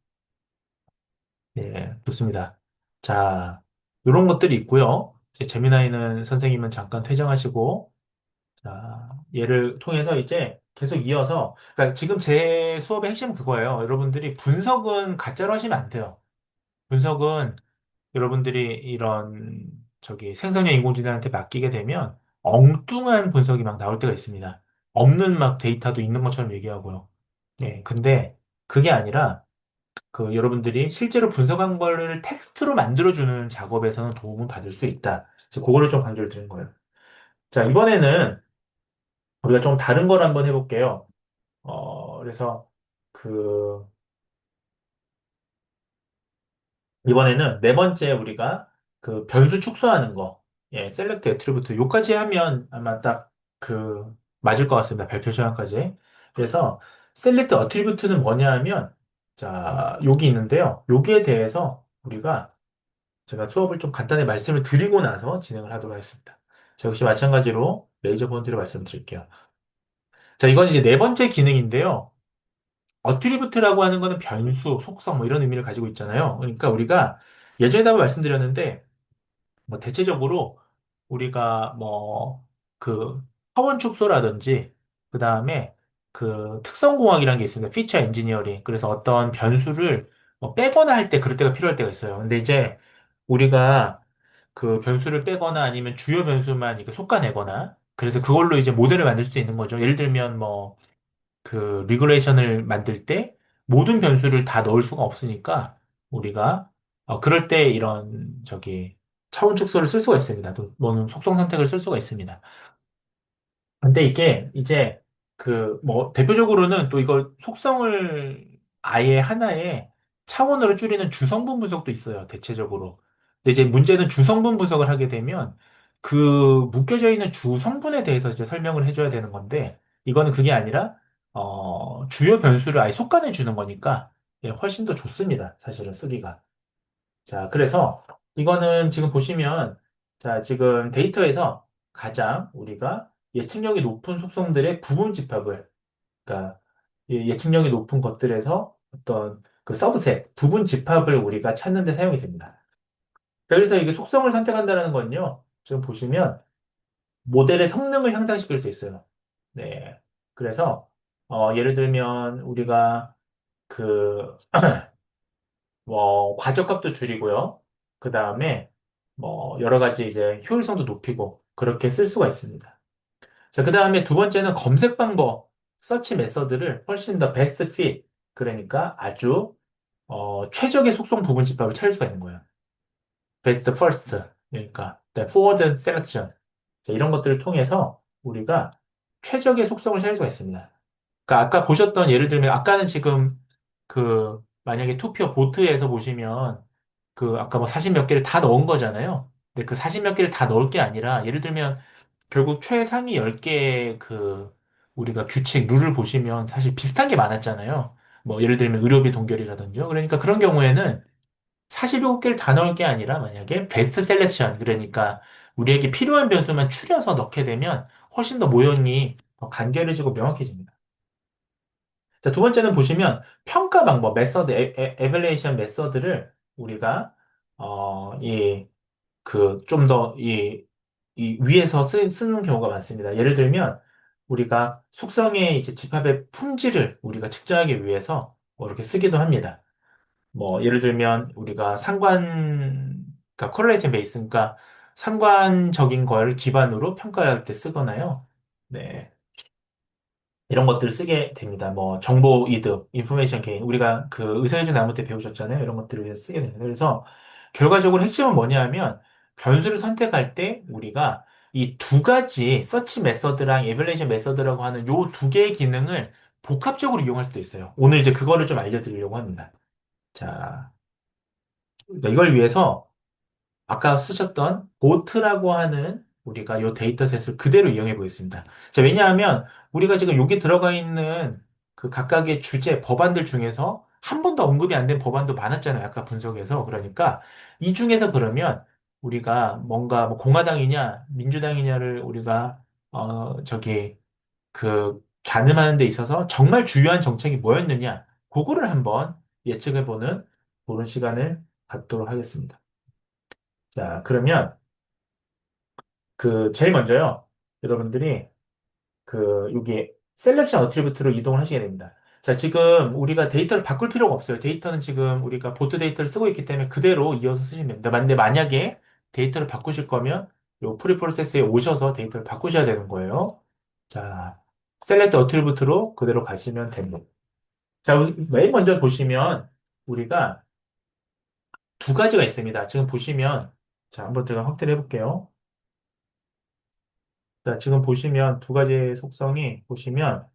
[SPEAKER 1] 예, 좋습니다. 자, 이런 것들이 있고요. 이제 재미나이는 선생님은 잠깐 퇴장하시고, 자, 얘를 통해서 이제 계속 이어서, 그러니까 지금 제 수업의 핵심은 그거예요. 여러분들이 분석은 가짜로 하시면 안 돼요. 분석은 여러분들이 이런 저기 생성형 인공지능한테 맡기게 되면 엉뚱한 분석이 막 나올 때가 있습니다. 없는 막 데이터도 있는 것처럼 얘기하고요. 네, 근데 그게 아니라 그 여러분들이 실제로 분석한 거를 텍스트로 만들어주는 작업에서는 도움을 받을 수 있다. 그래서 그거를 좀 강조를 드린 거예요. 자, 이번에는 우리가 좀 다른 걸 한번 해볼게요. 그래서 그 이번에는 네 번째 우리가 그 변수 축소하는 거, 예, 셀렉트 애트리뷰트 요까지 하면 아마 딱 그 맞을 것 같습니다. 발표 시간까지. 그래서 셀렉트 애트리뷰트는 뭐냐 하면 자, 여기 있는데요. 여기에 대해서 우리가 제가 수업을 좀 간단히 말씀을 드리고 나서 진행을 하도록 하겠습니다. 자, 역시 마찬가지로 레이저 폰트로 말씀드릴게요. 자, 이건 이제 네 번째 기능인데요. 어트리뷰트라고 하는 거는 변수, 속성 뭐 이런 의미를 가지고 있잖아요. 그러니까 우리가 예전에도 한번 말씀드렸는데 뭐 대체적으로 우리가 뭐 그 파원 축소라든지 그 다음에 그 특성공학이라는 게 있습니다. 피처 엔지니어링. 그래서 어떤 변수를 뭐 빼거나 할 때 그럴 때가 필요할 때가 있어요. 근데 이제 우리가 그 변수를 빼거나 아니면 주요 변수만 이렇게 솎아내거나 그래서 그걸로 이제 모델을 만들 수도 있는 거죠. 예를 들면 뭐 그 리그레이션을 만들 때 모든 변수를 다 넣을 수가 없으니까 우리가 그럴 때 이런 저기 차원 축소를 쓸 수가 있습니다. 또는 속성 선택을 쓸 수가 있습니다. 근데 이게 이제 그 뭐 대표적으로는 또 이걸 속성을 아예 하나의 차원으로 줄이는 주성분 분석도 있어요. 대체적으로. 근데 이제 문제는 주성분 분석을 하게 되면 그 묶여져 있는 주성분에 대해서 이제 설명을 해줘야 되는 건데 이거는 그게 아니라 주요 변수를 아예 솎아내 주는 거니까 예, 훨씬 더 좋습니다. 사실은 쓰기가. 자, 그래서 이거는 지금 보시면, 자, 지금 데이터에서 가장 우리가 예측력이 높은 속성들의 부분 집합을, 그러니까 예측력이 높은 것들에서 어떤 그 서브셋, 부분 집합을 우리가 찾는 데 사용이 됩니다. 그래서 이게 속성을 선택한다는 건요, 지금 보시면 모델의 성능을 향상시킬 수 있어요. 네. 그래서, 예를 들면 우리가 그 뭐, 과적값도 줄이고요. 그 다음에, 뭐, 여러 가지 이제 효율성도 높이고, 그렇게 쓸 수가 있습니다. 자, 그 다음에 두 번째는 검색 방법, 서치 메서드를 훨씬 더 베스트 핏, 그러니까 아주, 최적의 속성 부분 집합을 찾을 수가 있는 거예요. 베스트 퍼스트, 그러니까, 포워드 셀렉션. 자, 이런 것들을 통해서 우리가 최적의 속성을 찾을 수가 있습니다. 그러니까 아까 보셨던 예를 들면 아까는 지금 그 만약에 투표 보트에서 보시면 그 아까 뭐 40 몇 개를 다 넣은 거잖아요. 근데 그 40 몇 개를 다 넣을 게 아니라 예를 들면 결국 최상위 10개 그 우리가 규칙 룰을 보시면 사실 비슷한 게 많았잖아요. 뭐 예를 들면 의료비 동결이라든지요. 그러니까 그런 경우에는 47개를 다 넣을 게 아니라 만약에 베스트 셀렉션 그러니까 우리에게 필요한 변수만 추려서 넣게 되면 훨씬 더 모형이 더 간결해지고 명확해집니다. 자, 두 번째는 보시면 평가 방법, 메서드, 에밸리에이션 메서드를 우리가 좀 더 이 위에서 쓰는 경우가 많습니다. 예를 들면 우리가 속성의 이제 집합의 품질을 우리가 측정하기 위해서 뭐 이렇게 쓰기도 합니다. 뭐 예를 들면 우리가 그러니까 코릴레이션 베이스, 그러니까 상관적인 걸 기반으로 평가할 때 쓰거나요. 네. 이런 것들을 쓰게 됩니다. 뭐 정보 이득, 인포메이션 게인 우리가 그 의사결정 나무 때 배우셨잖아요. 이런 것들을 위해서 쓰게 됩니다. 그래서 결과적으로 핵심은 뭐냐 하면 변수를 선택할 때 우리가 이 두 가지 서치 메서드랑 에밸리에이션 메서드라고 하는 요 두 개의 기능을 복합적으로 이용할 수도 있어요. 오늘 이제 그거를 좀 알려드리려고 합니다. 자, 그러니까 이걸 위해서 아까 쓰셨던 보트라고 하는 우리가 이 데이터셋을 그대로 이용해 보겠습니다. 자, 왜냐하면 우리가 지금 여기 들어가 있는 그 각각의 주제, 법안들 중에서 한 번도 언급이 안 된 법안도 많았잖아요. 아까 분석에서. 그러니까 이 중에서 그러면 우리가 뭔가 뭐 공화당이냐, 민주당이냐를 우리가 저기 그 가늠하는 데 있어서 정말 중요한 정책이 뭐였느냐, 그거를 한번 예측해 보는 그런 시간을 갖도록 하겠습니다. 자, 그러면 그 제일 먼저요. 여러분들이 그 여기 셀렉션 어트리뷰트로 이동을 하시게 됩니다. 자, 지금 우리가 데이터를 바꿀 필요가 없어요. 데이터는 지금 우리가 보트 데이터를 쓰고 있기 때문에 그대로 이어서 쓰시면 됩니다. 근데 만약에 데이터를 바꾸실 거면 요 프리 프로세스에 오셔서 데이터를 바꾸셔야 되는 거예요. 자, 셀렉트 어트리뷰트로 그대로 가시면 됩니다. 자, 맨 먼저 보시면 우리가 두 가지가 있습니다. 지금 보시면, 자, 한번 제가 확대를 해볼게요. 자, 지금 보시면 두 가지 속성이 보시면,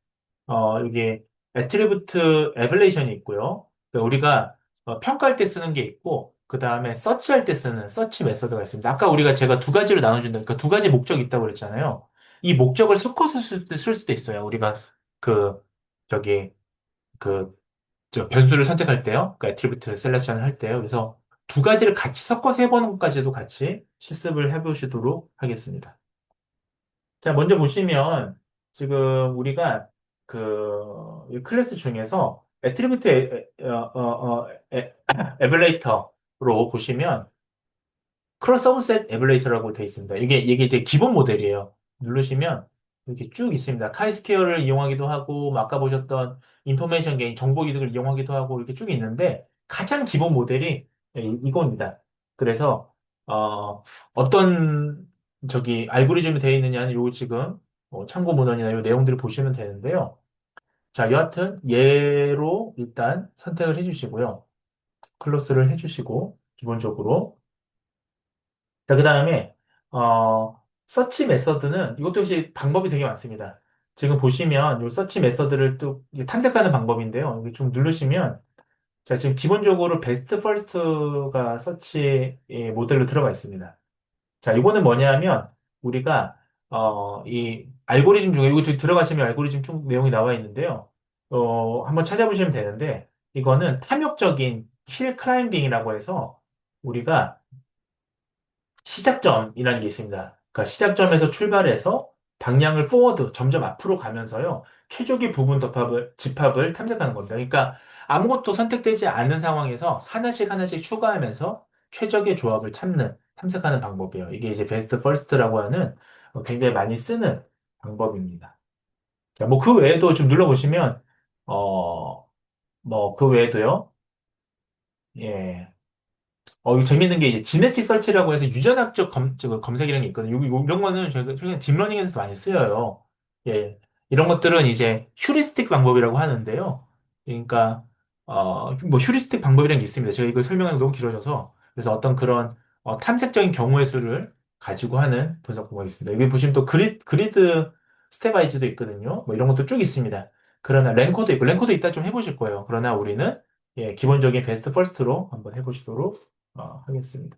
[SPEAKER 1] 이게 애트리뷰트 에벌레이션이 있고요. 그러니까 우리가 평가할 때 쓰는 게 있고, 그 다음에 서치할 때 쓰는 서치 메서드가 있습니다. 아까 우리가 제가 두 가지로 나눠준다. 그러니까 두 가지 목적이 있다고 그랬잖아요. 이 목적을 섞어서 쓸 수도 있어요. 우리가 그, 저기, 그, 변수를 선택할 때요. 그러니까 애트리뷰트 셀렉션을 할 때요. 그래서 두 가지를 같이 섞어서 해보는 것까지도 같이 실습을 해보시도록 하겠습니다. 자, 먼저 보시면 지금 우리가 이 클래스 중에서 애트리뷰트 에벌레이터로 보시면 크로스 서브셋 에뮬레이터라고 되어 있습니다. 이게 이제 기본 모델이에요. 누르시면 이렇게 쭉 있습니다. 카이스케어를 이용하기도 하고, 뭐 아까 보셨던 인포메이션 게인, 정보 이득을 이용하기도 하고, 이렇게 쭉 있는데, 가장 기본 모델이 이겁니다. 그래서, 어떤, 알고리즘이 되어 있느냐는 요 지금, 참고 문헌이나 요 내용들을 보시면 되는데요. 자, 여하튼, 얘로 일단 선택을 해주시고요. 클로스를 해주시고, 기본적으로. 자, 그 다음에, 서치 메서드는 이것도 역시 방법이 되게 많습니다. 지금 보시면 이 서치 메서드를 또 이게 탐색하는 방법인데요. 여기 좀 누르시면, 자, 지금 기본적으로 베스트 퍼스트가 서치 모델로 들어가 있습니다. 자, 이거는 뭐냐면, 우리가, 이 알고리즘 중에, 이거 들어가시면 알고리즘 쭉 내용이 나와 있는데요. 한번 찾아보시면 되는데, 이거는 탐욕적인 힐 클라이밍이라고 해서, 우리가 시작점이라는 게 있습니다. 그러니까 시작점에서 출발해서 방향을 포워드, 점점 앞으로 가면서요, 최적의 부분 집합을 탐색하는 겁니다. 그러니까 아무것도 선택되지 않은 상황에서 하나씩 하나씩 추가하면서 최적의 조합을 탐색하는 방법이에요. 이게 이제 베스트 퍼스트라고 하는 굉장히 많이 쓰는 방법입니다. 자, 뭐 그 외에도 좀 눌러보시면, 뭐 그 외에도요, 예. 이거 재밌는 게 이제 지네틱 서치라고 해서 유전학적 검색이라는 게 있거든요. 이런 거는 저희가 최근에 딥러닝에서 많이 쓰여요. 예. 이런 것들은 이제 휴리스틱 방법이라고 하는데요. 그러니까, 뭐 휴리스틱 방법이라는 게 있습니다. 제가 이걸 설명하기 너무 길어져서. 그래서 어떤 그런, 탐색적인 경우의 수를 가지고 하는 분석 방법이 있습니다. 여기 보시면 또 그리드 스테바이즈도 있거든요. 뭐 이런 것도 쭉 있습니다. 그러나 랭커도 있고, 랭커도 이따 좀 해보실 거예요. 그러나 우리는, 예, 기본적인 베스트 퍼스트로 한번 해보시도록 하겠습니다.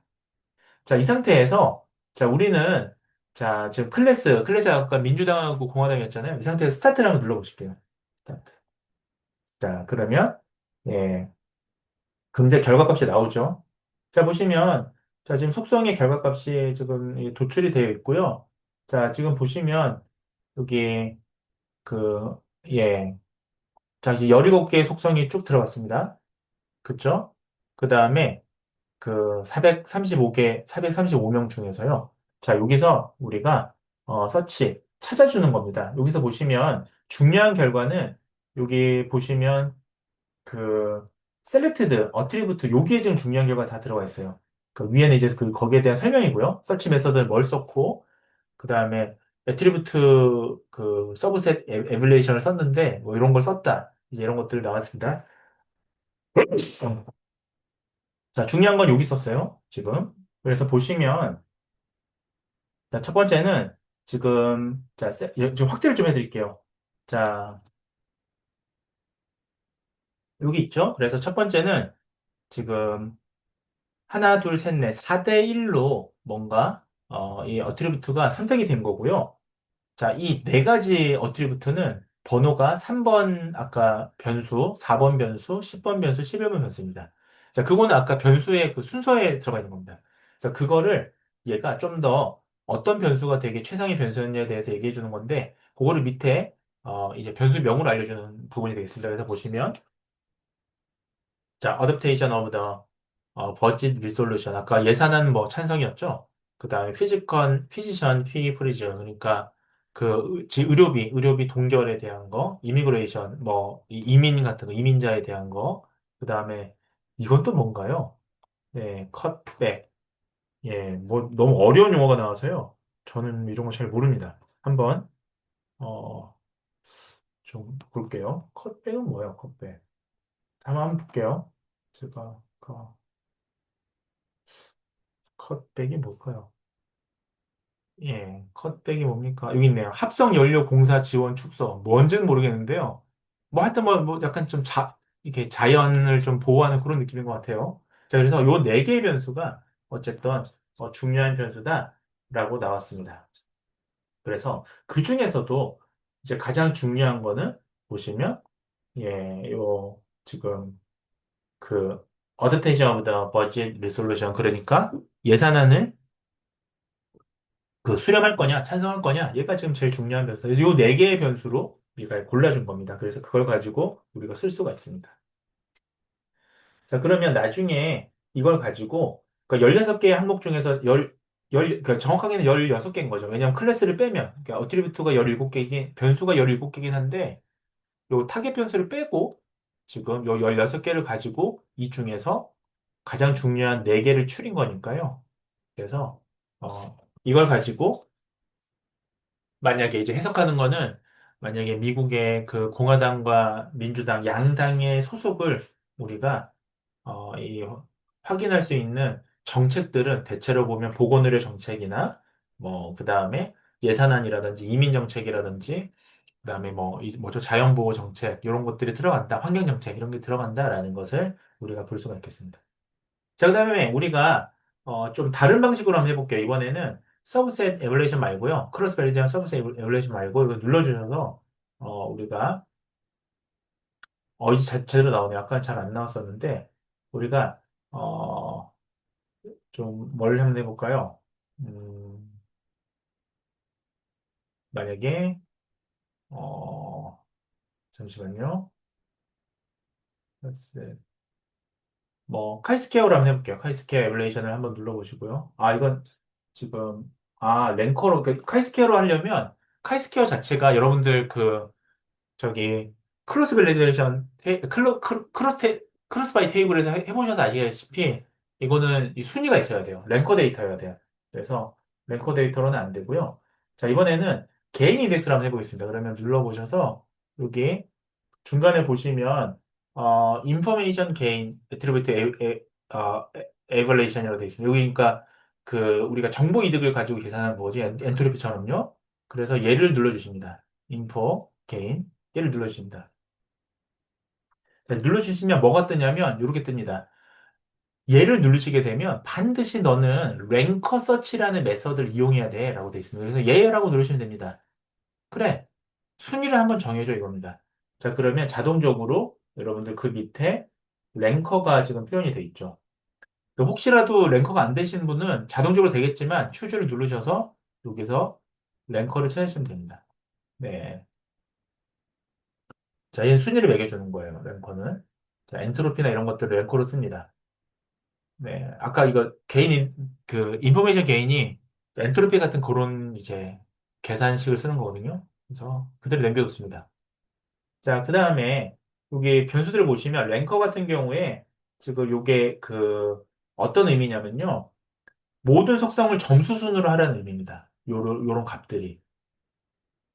[SPEAKER 1] 자, 이 상태에서, 자, 우리는, 자, 지금 클래스 아까 민주당하고 공화당이었잖아요. 이 상태에서 스타트를 한번 눌러보실게요. 스타트. 자, 그러면, 예, 금세 결과값이 나오죠. 자, 보시면, 자, 지금 속성의 결과값이 지금 도출이 되어 있고요. 자, 지금 보시면, 여기, 그, 예, 자, 이제 17개의 속성이 쭉 들어갔습니다. 그쵸? 그 다음에, 435명 중에서요. 자, 여기서 우리가, 서치, 찾아주는 겁니다. 여기서 보시면, 중요한 결과는, 여기 보시면, 그, selected, attribute, 여기에 지금 중요한 결과 다 들어가 있어요. 그 위에는 이제 거기에 대한 설명이고요. 서치 메서드를 뭘 썼고, 그 다음에, attribute, 서브셋 에밸리에이션을 썼는데, 뭐 이런 걸 썼다. 이제 이런 것들 나왔습니다. 자, 중요한 건 여기 있었어요. 지금. 그래서 보시면, 자, 첫 번째는 지금, 자, 좀 확대를 좀 해드릴게요. 자, 여기 있죠? 그래서 첫 번째는 지금 하나, 둘, 셋, 넷, 4대 1로 뭔가, 이 어트리뷰트가 선택이 된 거고요. 자, 이 네 가지 어트리뷰트는 번호가 3번 아까 변수, 4번 변수, 10번 변수, 11번 변수입니다. 자, 그거는 아까 변수의 그 순서에 들어가 있는 겁니다. 그래서 그거를 얘가 좀 더 어떤 변수가 되게 최상의 변수였냐에 대해서 얘기해 주는 건데, 그거를 밑에 이제 변수명으로 알려주는 부분이 되겠습니다. 그래서 보시면 자, adaptation of the budget resolution. 아까 예산안 뭐 찬성이었죠? 그 다음에 physician fee freeze. 그러니까 의료비 동결에 대한 거, 이미그레이션, 뭐, 이민 같은 거, 이민자에 대한 거. 그 다음에 이건 또 뭔가요? 네, cutback. 예, 뭐, 너무 어려운 용어가 나와서요. 저는 이런 거 잘 모릅니다. 한번, 어, 좀 볼게요. 컷백은 뭐예요, 컷백? 한번 볼게요. 제가, 컷백이 뭘까요? 예, 컷백이 뭡니까? 여기 있네요. 합성연료공사 지원 축소. 뭔지는 모르겠는데요. 뭐 하여튼 뭐 약간 좀 이렇게 자연을 좀 보호하는 그런 느낌인 것 같아요. 자, 그래서 요 네 개의 변수가 어쨌든 중요한 변수다라고 나왔습니다. 그래서 그 중에서도 이제 가장 중요한 거는 보시면, 예, 요 지금 그 adaptation of the budget resolution, 그러니까 예산안을 수렴할 거냐, 찬성할 거냐, 얘가 지금 제일 중요한 변수. 그래서 요 네 개의 변수로 우리가 골라준 겁니다. 그래서 그걸 가지고 우리가 쓸 수가 있습니다. 자, 그러면 나중에 이걸 가지고, 그러니까 16개의 항목 중에서 그러니까 정확하게는 16개인 거죠. 왜냐하면 클래스를 빼면, 그러니까 어트리뷰트가 17개이긴, 변수가 17개긴 한데, 요 타겟 변수를 빼고, 지금 요 16개를 가지고 이 중에서 가장 중요한 4개를 추린 거니까요. 그래서, 이걸 가지고 만약에 이제 해석하는 거는 만약에 미국의 그 공화당과 민주당 양당의 소속을 우리가 이 확인할 수 있는 정책들은 대체로 보면 보건의료 정책이나 뭐 그다음에 예산안이라든지 이민 정책이라든지 그다음에 뭐죠 자연보호 정책 이런 것들이 들어간다. 환경 정책 이런 게 들어간다라는 것을 우리가 볼 수가 있겠습니다. 자, 그다음에 우리가 좀 다른 방식으로 한번 해볼게요. 이번에는 서브셋 에벌레이션 말고요. 크로스 밸리디안 서브셋 에벌레이션 말고 이거 눌러주셔서 우리가 이제 제대로 나오네. 아까 잘 안 나왔었는데 우리가 어, 좀 뭘 한번 해볼까요? 음, 만약에 잠시만요. let's 카이스케어로 한번 해볼게요. 카이스케어 에뮬레이션을 한번 눌러보시고요. 이건 지금, 랭커로, 카이스케어로 하려면, 카이스케어 자체가 여러분들 저기, 크로스 밸리데이션, 크로스 바이 테이블에서 해보셔서 아시다시피, 이거는 이 순위가 있어야 돼요. 랭커 데이터여야 돼요. 그래서, 랭커 데이터로는 안 되고요. 자, 이번에는 개인 인덱스를 한번 해보겠습니다. 그러면 눌러보셔서, 여기, 중간에 보시면 인포메이션 게인 애트리뷰트 에벌레이션이라고 되어 있습니다. 여기 그러니까 우리가 정보 이득을 가지고 계산하는 거지 엔트로피처럼요. 그래서 얘를 눌러주십니다. 인포 게인 얘를 눌러주십니다. 자, 눌러주시면 뭐가 뜨냐면 이렇게 뜹니다. 얘를 누르시게 되면 반드시 너는 랭커 서치라는 메서드를 이용해야 돼 라고 되어 있습니다. 그래서 얘라고 누르시면 됩니다. 그래. 순위를 한번 정해줘 이겁니다. 자, 그러면 자동적으로 여러분들 그 밑에 랭커가 지금 표현이 돼 있죠. 혹시라도 랭커가 안 되시는 분은 자동적으로 되겠지만 추주를 누르셔서 여기서 랭커를 찾으시면 됩니다. 네. 자, 얘는 순위를 매겨주는 거예요, 랭커는. 자, 엔트로피나 이런 것들을 랭커로 씁니다. 네. 아까 이거 인포메이션 개인이 엔트로피 같은 그런 이제 계산식을 쓰는 거거든요. 그래서 그대로 남겨뒀습니다. 자, 그 다음에 여기 변수들을 보시면 랭커 같은 경우에 지금 요게 어떤 의미냐면요. 모든 속성을 점수 순으로 하라는 의미입니다. 요런 값들이.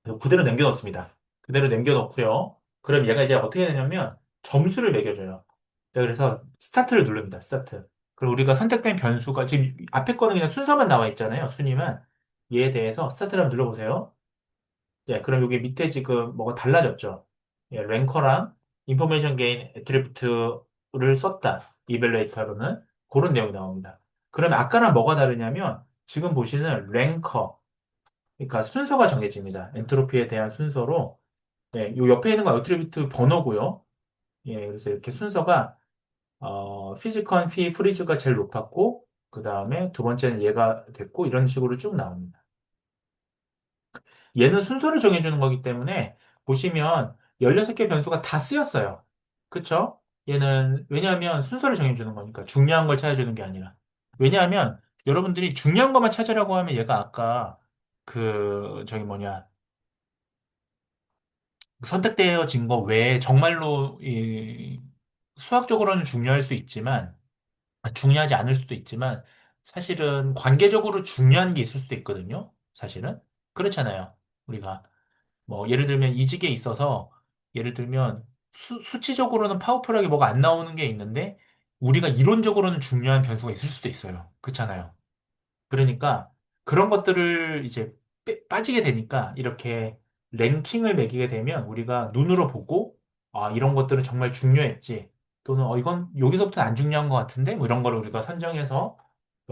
[SPEAKER 1] 그래서 그대로 남겨놓습니다. 그대로 남겨놓고요. 그럼 얘가 이제 어떻게 되냐면 점수를 매겨줘요. 자, 그래서 스타트를 누릅니다. 스타트. 그리고 우리가 선택된 변수가 지금 앞에 거는 그냥 순서만 나와 있잖아요. 순위만. 얘에 대해서 스타트를 한번 눌러보세요. 예, 그럼 여기 밑에 지금 뭐가 달라졌죠? 예, 랭커랑 인포메이션 게인 애트리뷰트를 썼다. 이벨레이터로는 그런 내용이 나옵니다. 그러면 아까랑 뭐가 다르냐면 지금 보시는 랭커, 그러니까 순서가 정해집니다. 엔트로피에 대한 순서로 예, 요 옆에 있는 거 애트리뷰트 번호고요. 예, 그래서 이렇게 순서가 피지컨, 피, 프리즈가 제일 높았고 그 다음에 두 번째는 얘가 됐고 이런 식으로 쭉 나옵니다. 얘는 순서를 정해주는 거기 때문에 보시면 16개 변수가 다 쓰였어요. 그쵸? 얘는 왜냐하면 순서를 정해주는 거니까 중요한 걸 찾아주는 게 아니라 왜냐하면 여러분들이 중요한 것만 찾으라고 하면 얘가 아까 저기 뭐냐 선택되어진 거 외에 정말로 수학적으로는 중요할 수 있지만 중요하지 않을 수도 있지만 사실은 관계적으로 중요한 게 있을 수도 있거든요. 사실은 그렇잖아요. 우리가 뭐 예를 들면 이직에 있어서 예를 들면 수치적으로는 파워풀하게 뭐가 안 나오는 게 있는데 우리가 이론적으로는 중요한 변수가 있을 수도 있어요. 그렇잖아요. 그러니까 그런 것들을 이제 빠지게 되니까 이렇게 랭킹을 매기게 되면 우리가 눈으로 보고 아, 이런 것들은 정말 중요했지. 또는 이건 여기서부터는 안 중요한 것 같은데 뭐 이런 거를 우리가 선정해서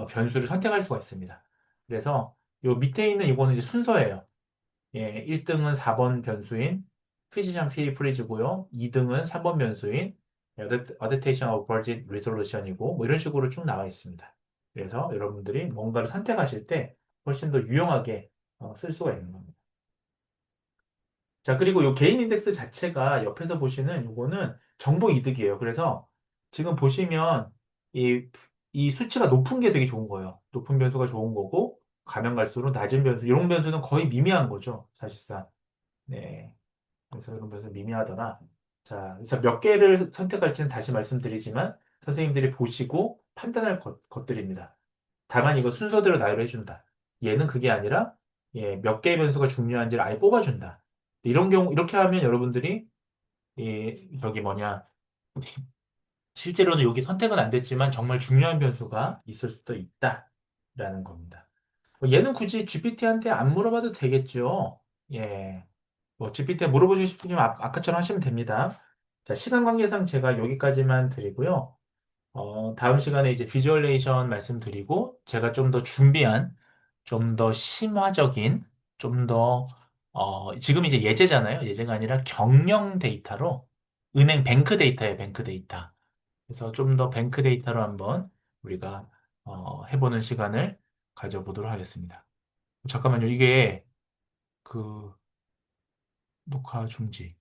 [SPEAKER 1] 변수를 선택할 수가 있습니다. 그래서 요 밑에 있는 이거는 이제 순서예요. 예, 1등은 4번 변수인 Physician P 프리즈고요. 2등은 3번 변수인 Adaptation of Budget Resolution이고 뭐 이런 식으로 쭉 나와 있습니다. 그래서 여러분들이 뭔가를 선택하실 때 훨씬 더 유용하게 쓸 수가 있는 겁니다. 자, 그리고 이 개인 인덱스 자체가 옆에서 보시는 이거는 정보 이득이에요. 그래서 지금 보시면 이, 이 수치가 높은 게 되게 좋은 거예요. 높은 변수가 좋은 거고 가면 갈수록 낮은 변수, 이런 변수는 거의 미미한 거죠. 사실상. 네. 그래서 이런 변수 미미하더라. 자, 그래서 몇 개를 선택할지는 다시 말씀드리지만 선생님들이 보시고 판단할 것들입니다. 다만 이거 순서대로 나열을 해준다. 얘는 그게 아니라 몇 개의 변수가 중요한지를 아예 뽑아준다. 이런 경우 이렇게 하면 여러분들이 저기 뭐냐 실제로는 여기 선택은 안 됐지만 정말 중요한 변수가 있을 수도 있다라는 겁니다. 얘는 굳이 GPT한테 안 물어봐도 되겠죠. 예. 뭐 GPT 물어보시고 싶으면 아까처럼 하시면 됩니다. 자, 시간 관계상 제가 여기까지만 드리고요. 다음 시간에 이제 비주얼레이션 말씀드리고, 제가 좀 더 준비한, 좀 더 심화적인, 좀 더, 지금 이제 예제잖아요. 예제가 아니라 경영 데이터로, 은행 뱅크 데이터예요, 뱅크 데이터. 그래서 좀 더 뱅크 데이터로 한번 우리가, 해보는 시간을 가져보도록 하겠습니다. 잠깐만요. 이게, 그, 녹화 중지.